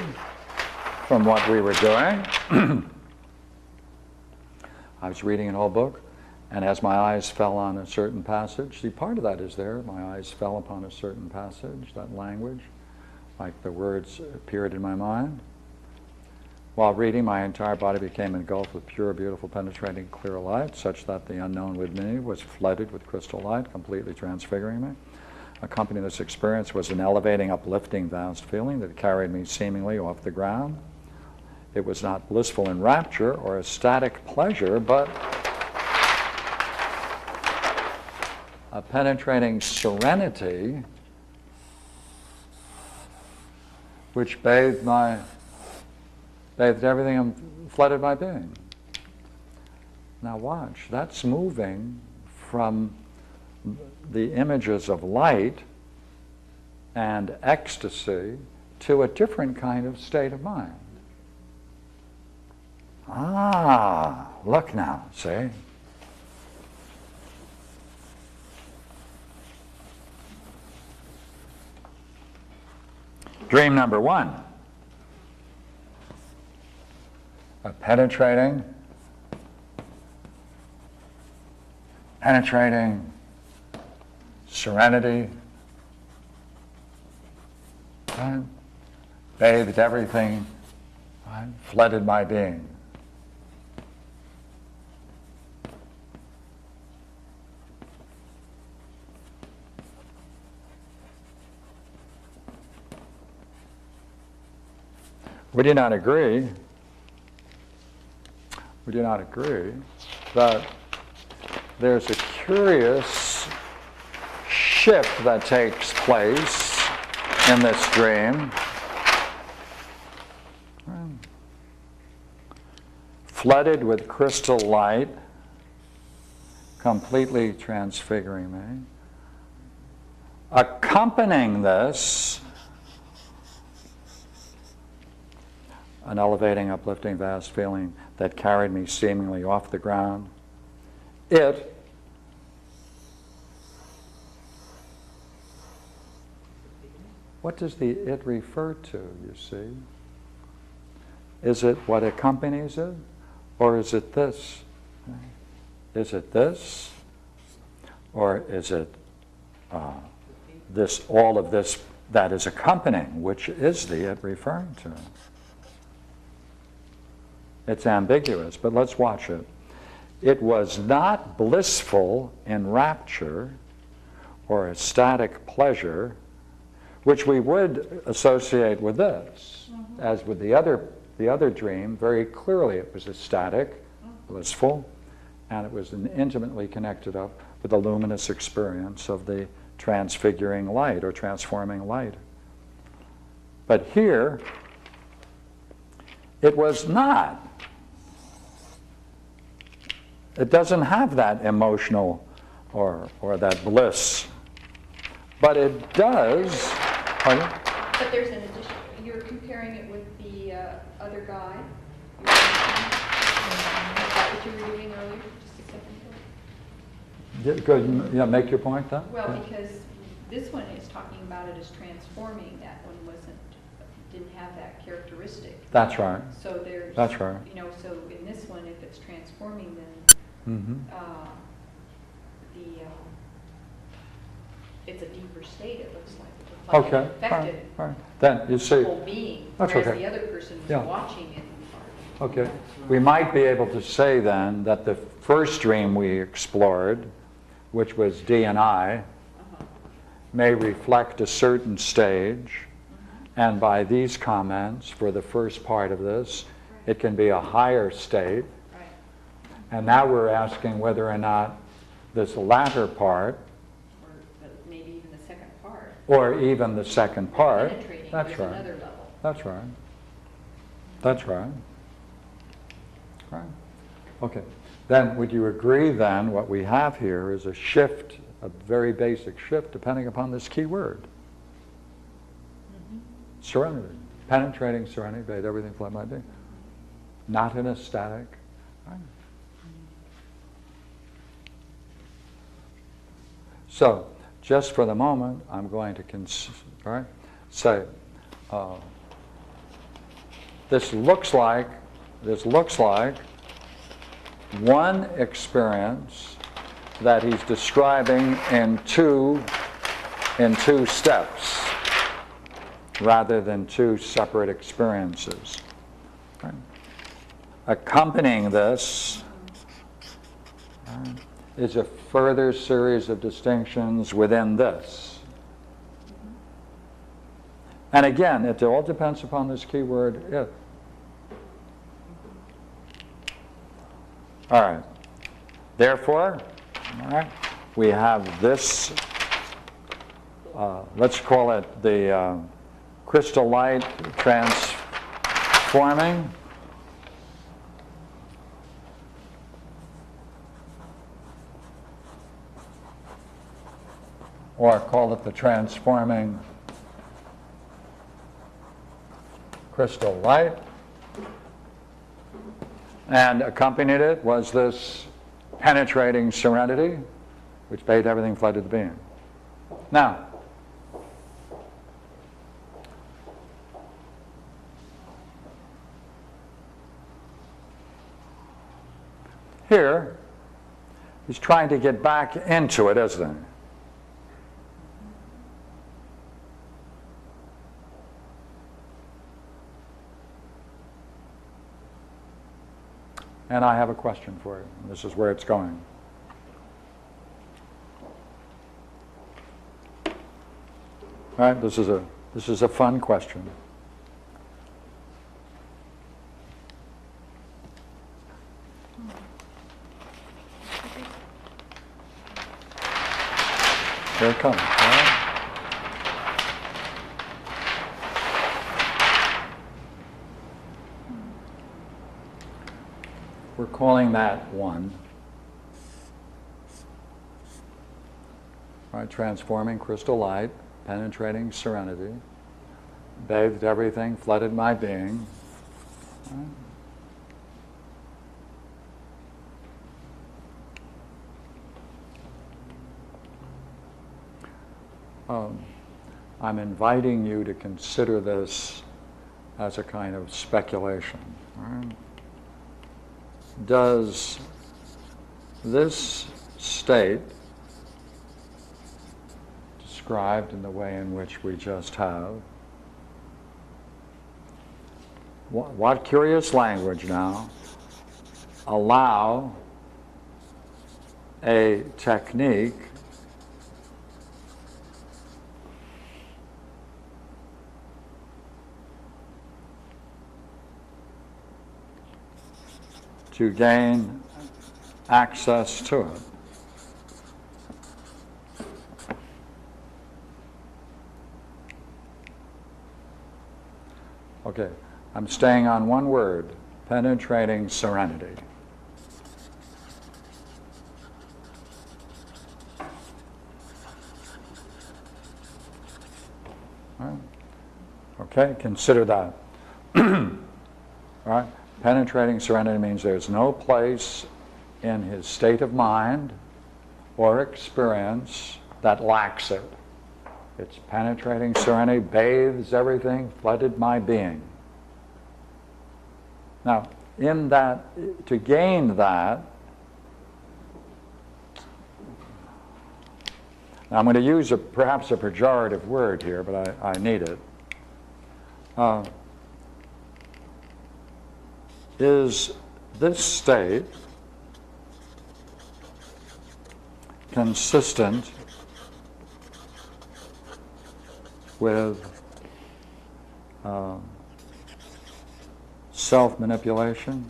from what we were doing? I was reading an old book, and as my eyes fell on a certain passage, see, part of that is there. My eyes fell upon a certain passage, that language, like the words appeared in my mind. While reading, my entire body became engulfed with pure, beautiful, penetrating, clear light, such that the unknown within me was flooded with crystal light, completely transfiguring me. Accompanying this experience was an elevating, uplifting, vast feeling that carried me seemingly off the ground. It was not blissful in rapture or ecstatic pleasure, but a penetrating serenity which bathed everything and flooded my being. Now watch, that's moving from the images of light and ecstasy to a different kind of state of mind. Ah, look now, see? Dream number one. A penetrating serenity, right? Bathed everything, right? Flooded my being. Would you not agree? Would you not agree that there's a curious shift that takes place in this dream? Flooded with crystal light, completely transfiguring me. Accompanying this, an elevating, uplifting, vast feeling that carried me seemingly off the ground. What does the it refer to, you see? Is it what accompanies it? Or is it this? Is it this? Or is it this, all of this that is accompanying? Which is the it referring to? It's ambiguous, but let's watch it. It was not blissful in rapture or ecstatic pleasure, which we would associate with this, as with the other dream. Very clearly it was ecstatic, blissful, and it was intimately connected up with the luminous experience of the transfiguring light or transforming light. But here, it was not. It doesn't have that emotional or that bliss. But it does. Pardon? But there's an addition. You're comparing it with the other other guy. Is that what you were doing earlier, just a second ago? Yeah, go ahead, yeah, make your point then. Well, Yeah. because this one is talking about it as transforming, that one didn't have that characteristic. That's right. So there's. That's right. So in this one, if it's transforming, then, Mm-hmm. it's a deeper state, it looks like. It's like Okay, it affected all right. Then you see, whole being, That's whereas okay. the other person was Yeah. watching it. okay, we might be able to say then that the first dream we explored, which was D and I, Uh-huh. may reflect a certain stage, and by these comments for the first part of this, it can be a higher state, Right. and now we're asking whether or not this latter part, Or maybe even the second part. or even the second part, Penetrating that's is right. another level. That's right. That's right. Right. Okay. Then would you agree then what we have here is a shift, a very basic shift depending upon this key word. Serenity. Penetrating serenity, bathe everything flood my being. Not in a static. Right. So, just for the moment, I'm going to say, this looks like one experience that he's describing in two steps, rather than two separate experiences. Right. Accompanying this is a further series of distinctions within this. And again, it all depends upon this key word, if. All right. Therefore, all right, we have this, let's call it the crystal light transforming. Or call it the transforming crystal light. And accompanied it was this penetrating serenity, which bathed everything flooded the being. Now, here, he's trying to get back into it, isn't he? And I have a question for you. This is where it's going. All right, this is a fun question. Here it comes. All right? We're calling that one. Right, transforming crystal light, penetrating serenity, bathed everything, flooded my being. I'm inviting you to consider this as a kind of speculation. Right? Does this state, described in the way in which we just have, what curious language now, allow a technique to gain access to it? Okay, I'm staying on one word, penetrating serenity. All right. Okay, consider that. Right? Penetrating serenity means there's no place in his state of mind or experience that lacks it. It's penetrating serenity, bathes everything, flooded my being. Now, in that, to gain that, now I'm going to use perhaps a pejorative word here, but I need it. Is this state consistent with self-manipulation?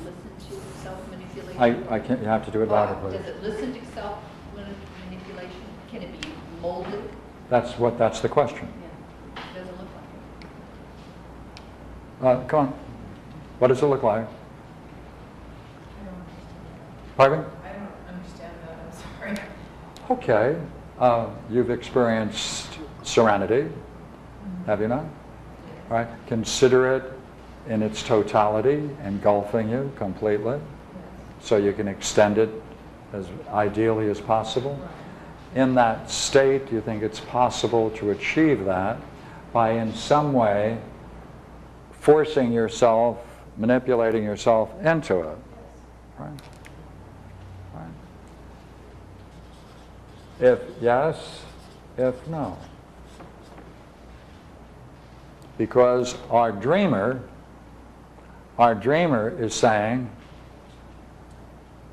Listen to self-manipulation? I can't, you have to do it louder, please. Does it listen to self-manipulation? Can it be molded? That's the question. Yeah, it doesn't look like it. Come on. What does it look like? Pardon? I don't understand that, I'm sorry. Okay. You've experienced serenity, have you not? Right? Consider it in its totality, engulfing you completely, so you can extend it as ideally as possible. In that state, you think it's possible to achieve that by in some way forcing yourself, manipulating yourself into it. Right? Right. If yes, if no. Because our dreamer is saying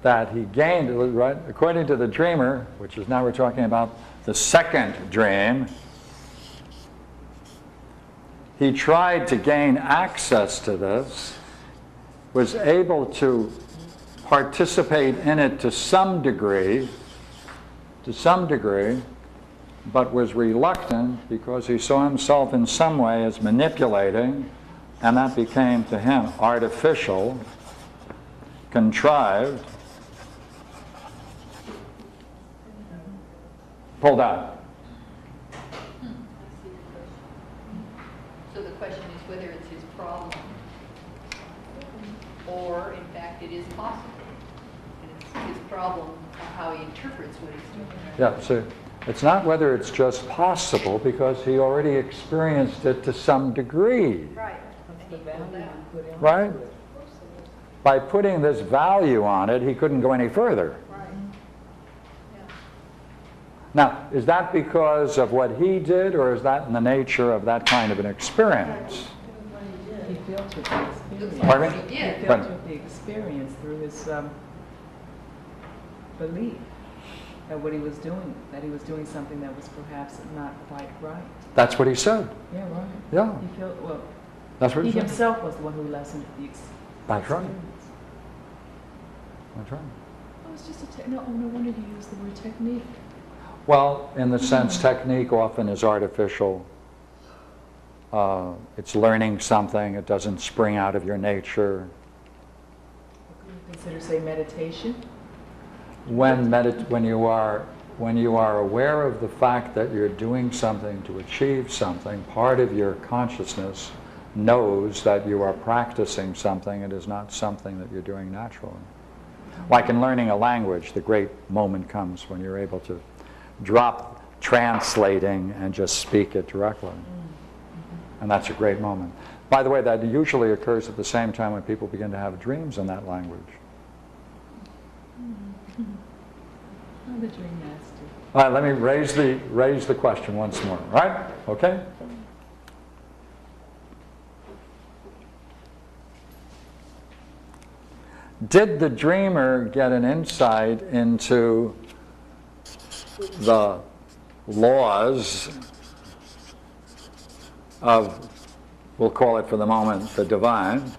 that he gained, right? According to the dreamer, which is now we're talking about the second dream, he tried to gain access to this, was able to participate in it to some degree, but was reluctant because he saw himself in some way as manipulating, and that became to him artificial, contrived, pulled out. So the question is whether it's his problem or, in fact, it is possible. And it's his problem how he interprets what he's doing. Yeah, so it's not whether it's just possible, because he already experienced it to some degree. Right. Right? By putting this value on it, he couldn't go any further. Right. Yeah. Now, is that because of what he did, or is that in the nature of that kind of an experience? He filtered the experience. Pardon He me? He did. filtered the experience through his belief that what he was doing, that he was doing something that was perhaps not quite right. That's what he said. Yeah, right. Yeah, He felt, well, that's what he he said. himself was the one who lessened the That's right. experience. That's right. Oh, it's just a no wonder you use the word technique. Well, in the sense, technique often is artificial. It's learning something. It doesn't spring out of your nature. Consider, say, meditation. When you are aware of the fact that you're doing something to achieve something, part of your consciousness knows that you are practicing something. It is not something that you're doing naturally. Like in learning a language, the great moment comes when you're able to drop translating and just speak it directly. And that's a great moment. By the way, that usually occurs at the same time when people begin to have dreams in that language. Oh, the dream master. All right, let me raise the question once more. All right? Okay? Did the dreamer get an insight into the laws of, we'll call it for the moment, the divine,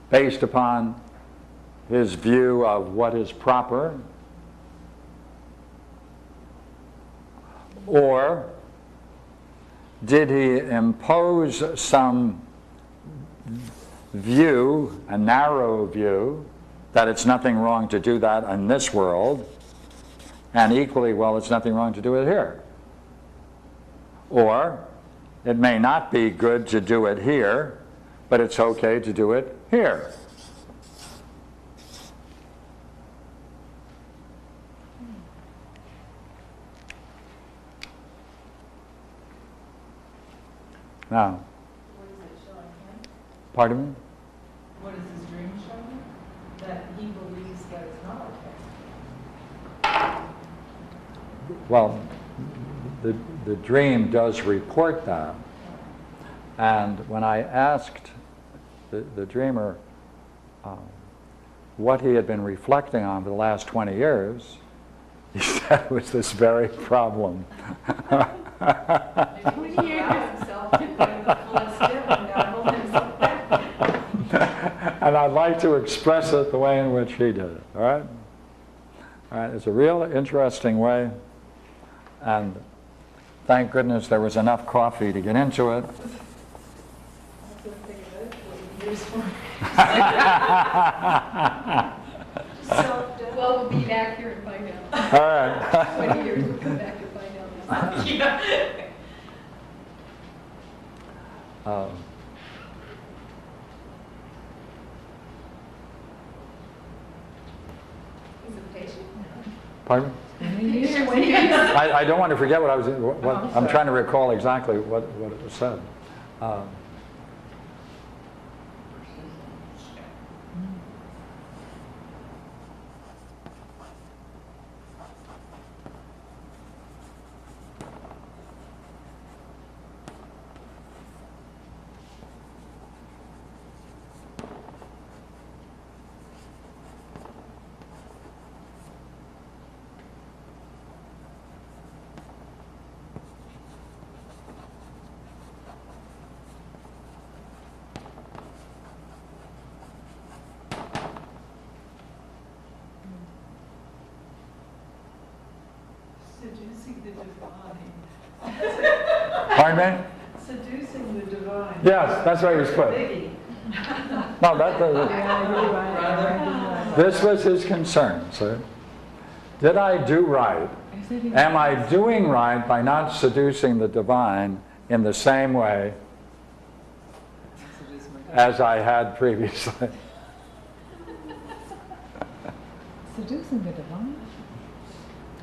based upon his view of what is proper? Or did he impose some view, a narrow view, that it's nothing wrong to do that in this world, and equally well, it's nothing wrong to do it here. Or it may not be good to do it here, but it's okay to do it here. Now, What is it showing him? pardon me? What is his dream showing? That he believes that it's not okay. Well, the dream does report that. And when I asked the dreamer what he had been reflecting on for the last 20 years, he said it was this very problem. Maybe he can allow himself to go to the fullest dip and not hold himself back. And I'd like to express it the way in which he did it, all right? All right, it's a real interesting way, and thank goodness there was enough coffee to get into it. That's the thing about it, what you can use for. Well, we'll be back here and find out. All right. 20 years, we'll come back to find out. Yeah. He's a patient now. Pardon? Yeah. I don't want to forget what I was. What, I'm I'm sorry. trying to recall exactly what it was said. Seducing the divine. Pardon me? Seducing the divine. Yes, that's right. It was put. Biggie. No, Yeah, you're right. this was his concern. So, did I do right? I said he- Am I doing right by not seducing the divine in the same way Seduce my God. as I had previously? Seducing the divine?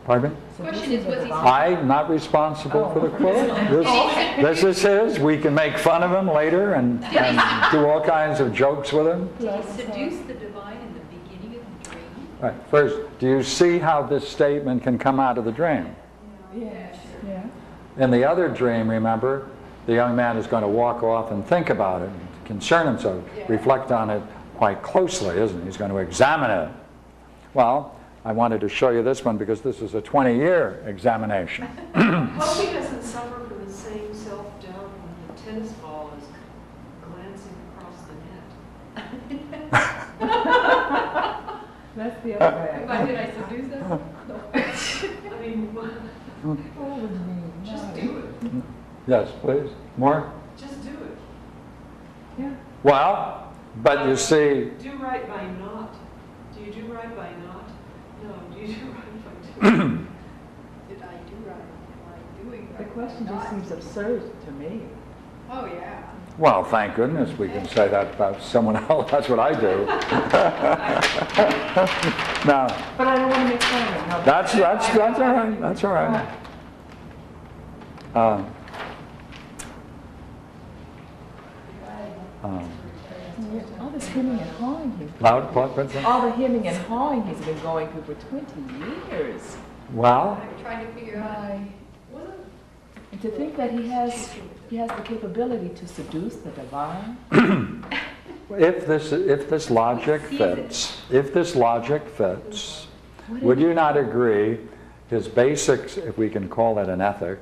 Pardon me? Question is, was he- I'm not responsible for the quote. This is his. We can make fun of him later and do all kinds of jokes with him. Did he seduce the divine in the beginning of the dream? Right. First, do you see how this statement can come out of the dream? Yes. Yeah. In the other dream, remember, the young man is going to walk off and think about it, and concern himself, reflect on it quite closely, isn't he? He's going to examine it. Well, I wanted to show you this one because this is a 20-year examination. Hope he doesn't suffer from the same self-doubt when the tennis ball is glancing across the net. That's the other Why way. did I seduce them? No. I mean, Oh, with me. just do it. Yes, please. More? Just do it. Yeah. Well, but you see, Do right by not. Do you do right by not? No, do you do right by doing? Did I do right? Am I doing right? The question Not? just seems absurd to me. Oh, yeah. well, thank goodness we can say that about someone else. That's what I do. Now, But I don't want to make fun of him. How- that's all right. That's all right. All this hemming and hawing Loud, what's that? all the hemming and hawing he's been going through for 20 years. Well, I'm trying to figure out. And to think that he has the capability to seduce the divine. if this logic fits, would you not agree his basics, if we can call it an ethic,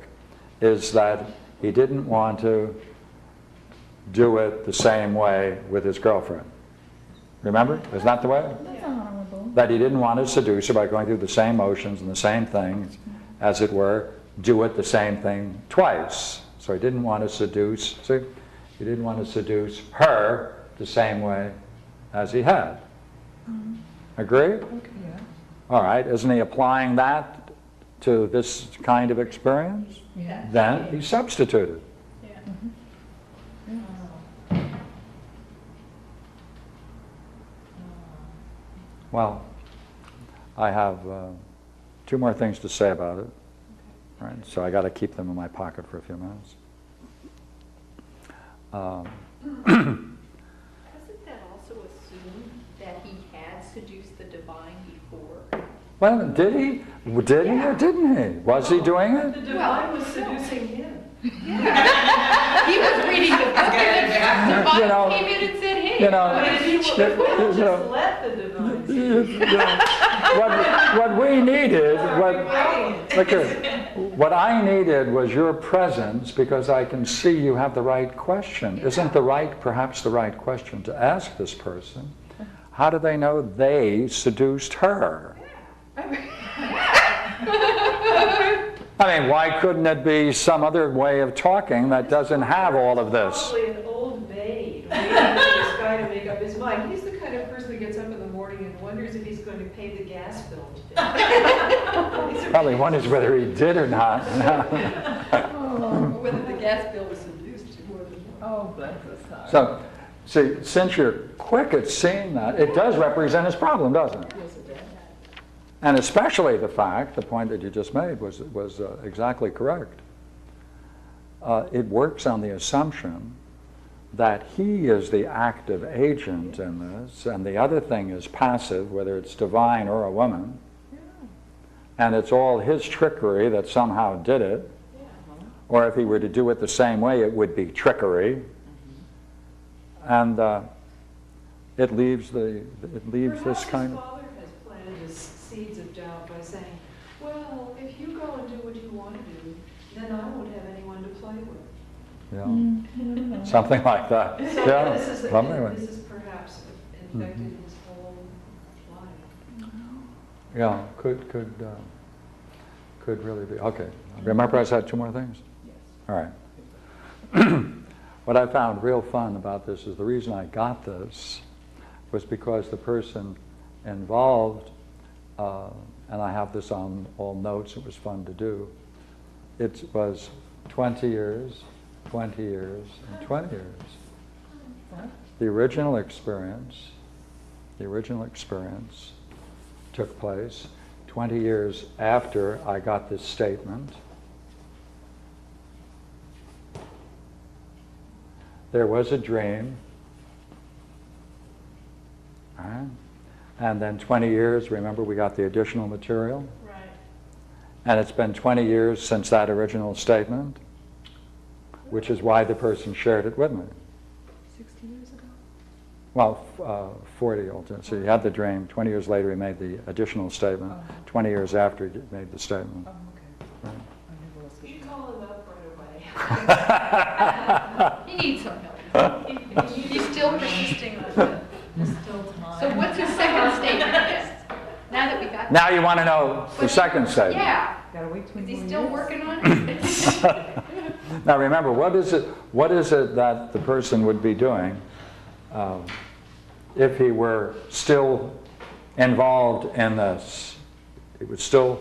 is that he didn't want to do it the same way with his girlfriend? Remember? Isn't that the way? That's honorable. That he didn't want to seduce her by going through the same motions and the same things, as it were, do it the same thing twice. So he didn't want to seduce, see? He didn't want to seduce her the same way as he had. Agree? Okay, yeah. All right, isn't he applying that to this kind of experience? Yeah. Then he substituted. Yeah. Well, I have 2 more things to say about it. Right, so I got to keep them in my pocket for a few minutes. Doesn't that also assume that he had seduced the divine before? Well, did he? Did he or didn't he? Was he doing The it? divine was seducing him. He was reading the book and the divine You know, came in and said, hey. you know, But if he would you know, just let the divine you know, what we needed, look here, what I needed was your presence because I can see you have the right question. Isn't perhaps the right question to ask this person? How do they know they seduced her? I mean, why couldn't it be some other way of talking that doesn't have all of this? Probably an old maid waiting for this guy to make up his mind. He's the kind of person that gets up in the morning and wonders if he's going to pay the gas bill today. Probably wonders whether he did or not. Or whether the gas bill was seduced to more than one. Oh, bless us. Heart. So, see, since you're quick at seeing that, it does represent his problem, doesn't it? Yes, it does. And especially the point that you just made was exactly correct. It works on the assumption that he is the active agent in this, and the other thing is passive, whether it's divine or a woman. And it's all his trickery that somehow did it. Or if he were to do it the same way, it would be trickery. And it leaves this Perhaps kind his of... father has planted his seeds of doubt by saying, well, if you go and do what you want to do, then I won't have anyone to play with. Yeah. Something like that. So Yeah. this is perhaps infected his whole life. Yeah, could really be. Okay. Remember I said 2 more things? Yes. All right. What I found real fun about this is the reason I got this was because the person involved, and I have this on all notes, it was fun to do, it was 20 years, 20 years, and 20 years. The original experience took place 20 years after I got this statement. There was a dream, all right? And then 20 years, remember we got the additional material? Right. And it's been 20 years since that original statement, which is why the person shared it with me. 60 years ago? Well, 40 ultimately. So he had the dream. 20 years later, he made the additional statement. 20 years after he made the statement. Oh, okay. Right. I never was You call him up right away. He needs some help. He's still persisting with it. There's still time. So what's his second statement then? Now that we got. Now you want to know the second statement. Yeah. Gotta wait 20 Is he more still years. working on it? Now remember, what is it that the person would be doing if he were still involved in this? He would still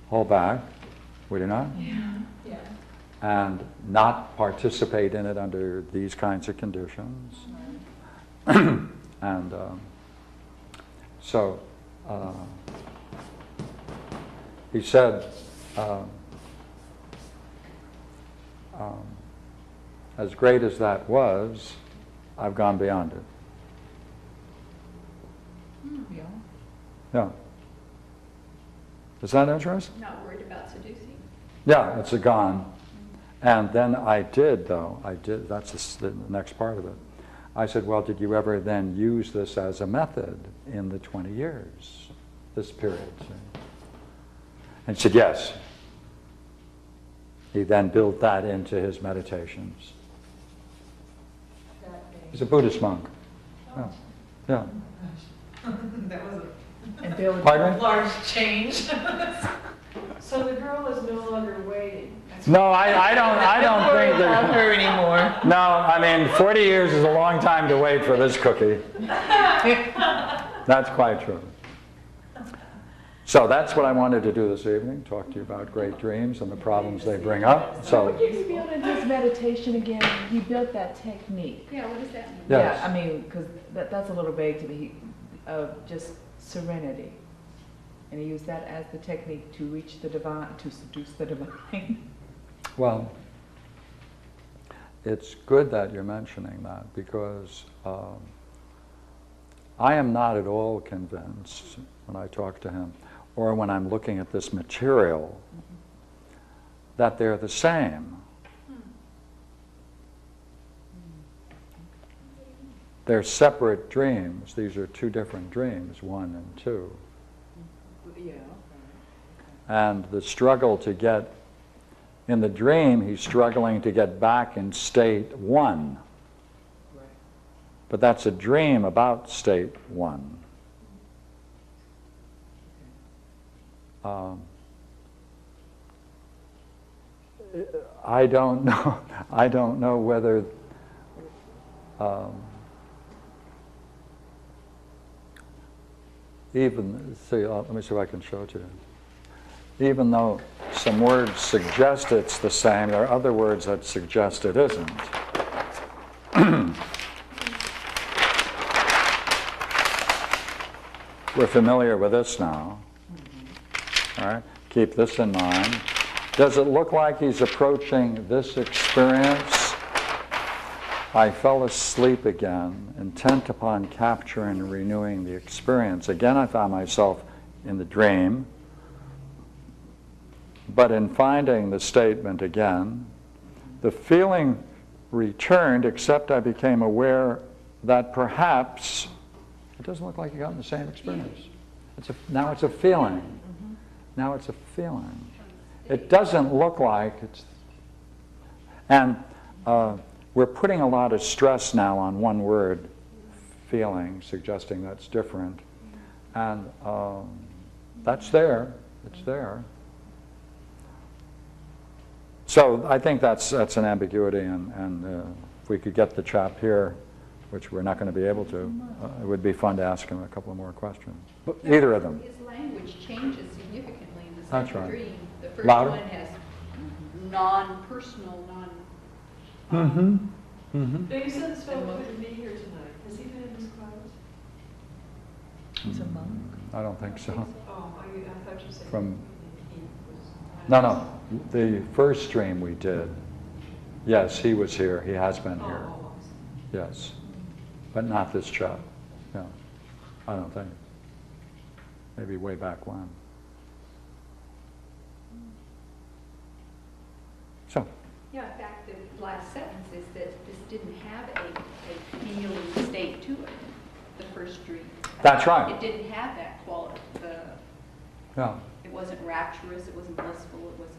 hold back, would he not? Yeah. And not participate in it under these kinds of conditions. And so he said, as great as that was, I've gone beyond it. Yeah. Yeah. Is that interesting? Not worried about seducing. Yeah, it's a gone. And then I did, that's the next part of it. I said, well, did you ever then use this as a method in the 20 years, this period? And he said, yes. He then built that into his meditations. He's a Buddhist monk. Yeah. Yeah. That was And there was Pardon a me? large change. So the girl is no longer waiting. No, I don't think not that. her anymore. No, I mean, 40 years is a long time to wait for this cookie. That's quite true. So that's what I wanted to do this evening, talk to you about great dreams and the problems they bring up. So, What did he build in his meditation again? He built that technique. Yeah, what does that mean? Yes. Yeah, I mean, because that's a little vague to me, of just serenity. And he used that as the technique to reach the divine, to seduce the divine. well, it's good that you're mentioning that because I am not at all convinced when I talk to him or when I'm looking at this material that they're the same. They're separate dreams. These are two different dreams, 1 and 2. Yeah. And the struggle to get, in the dream, he's struggling to get back in state 1. Right. But that's a dream about state 1. I don't know. I don't know whether even see. Let me see if I can show it to you. Even though some words suggest it's the same, there are other words that suggest it isn't. We're familiar with this now. All right, keep this in mind. Does it look like he's approaching this experience? I fell asleep again, intent upon capturing and renewing the experience. Again, I found myself in the dream, but in finding the statement again, the feeling returned, except I became aware that perhaps it doesn't look like you got in the same experience. Now it's a feeling. Now it's a feeling. It doesn't look like it's... And we're putting a lot of stress now on one word, feeling, suggesting that's different. And that's there. It's there. So I think that's an ambiguity, and if we could get the chap here, which we're not going to be able to, it would be fun to ask him a couple more questions. But either of them. His language changes significantly in the That's second right. dream. The first Louder. one has non-personal, Maybe son's fellow couldn't be here tonight. Has he been in his classes? He's a monk. I don't think so. Oh, I thought you said. From- he was. No. The first stream we did, yes, he was here. He has been here. Oh, Yes. But not this chap. No, I don't think. Maybe way back when. So, Yeah, in fact, the last sentence is that this didn't have a feeling state to it, the first dream. that's right. It didn't have that quality. Yeah. It wasn't rapturous, it wasn't blissful, it wasn't...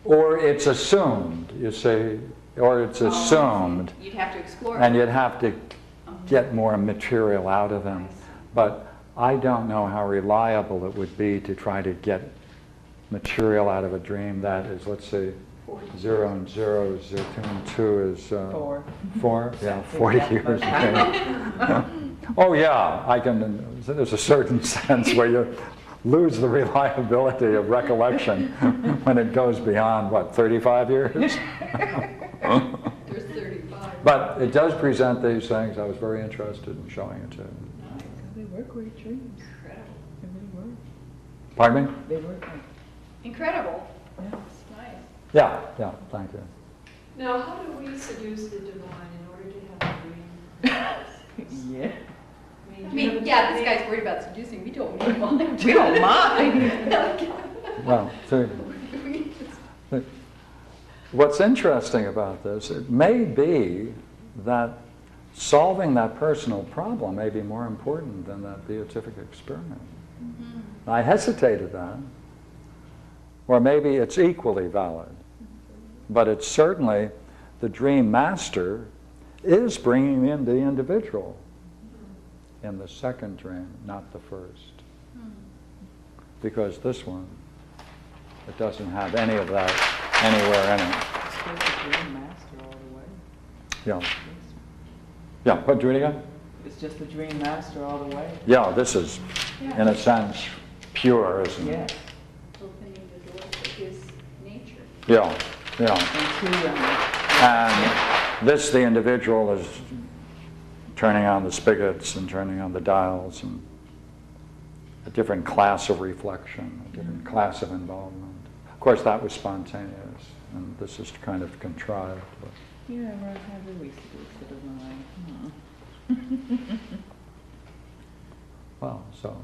Or it's assumed, you see, or it's assumed, You'd have to explore and it. you'd have to get more material out of them. But I don't know how reliable it would be to try to get material out of a dream that is, let's say, 0 and 0, 0, 2 and 2 is... 4. 4? Yeah, 40 years. Okay. Oh yeah, I can, there's a certain sense where you lose the reliability of recollection when it goes beyond, what, 35 years? There's 35. But it does present these things. I was very interested in showing it to you. They were great dreams. Incredible. They really were. Pardon me? They were. Incredible. Yeah. It's nice. Yeah, thank you. Now, how do we seduce the divine in order to have a dream? Yeah. I mean, yeah, this guy's worried about seducing. We don't mind. We don't mind. Well, so what's interesting about this, it may be that solving that personal problem may be more important than that beatific experiment. I hesitated that. Or maybe it's equally valid. But it's certainly the dream master is bringing in the individual in the second dream, not the first. Because this one, it doesn't have any of that anywhere in it. Supposed to be a master all the way. Yeah. Yeah, but do it again? It's just the dream master all the way. Yeah, this is, in a sense, pure, isn't it? Yeah. Opening the door to his nature. Yeah, yeah. And two, And this, the individual is turning on the spigots and turning on the dials, and a different class of reflection, a different class of involvement. Of course, that was spontaneous, and this is kind of contrived. But yeah, right, how do we seduce the divine? well, so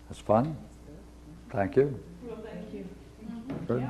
that's fun. Thank you. Well, thank you. Good. Yeah.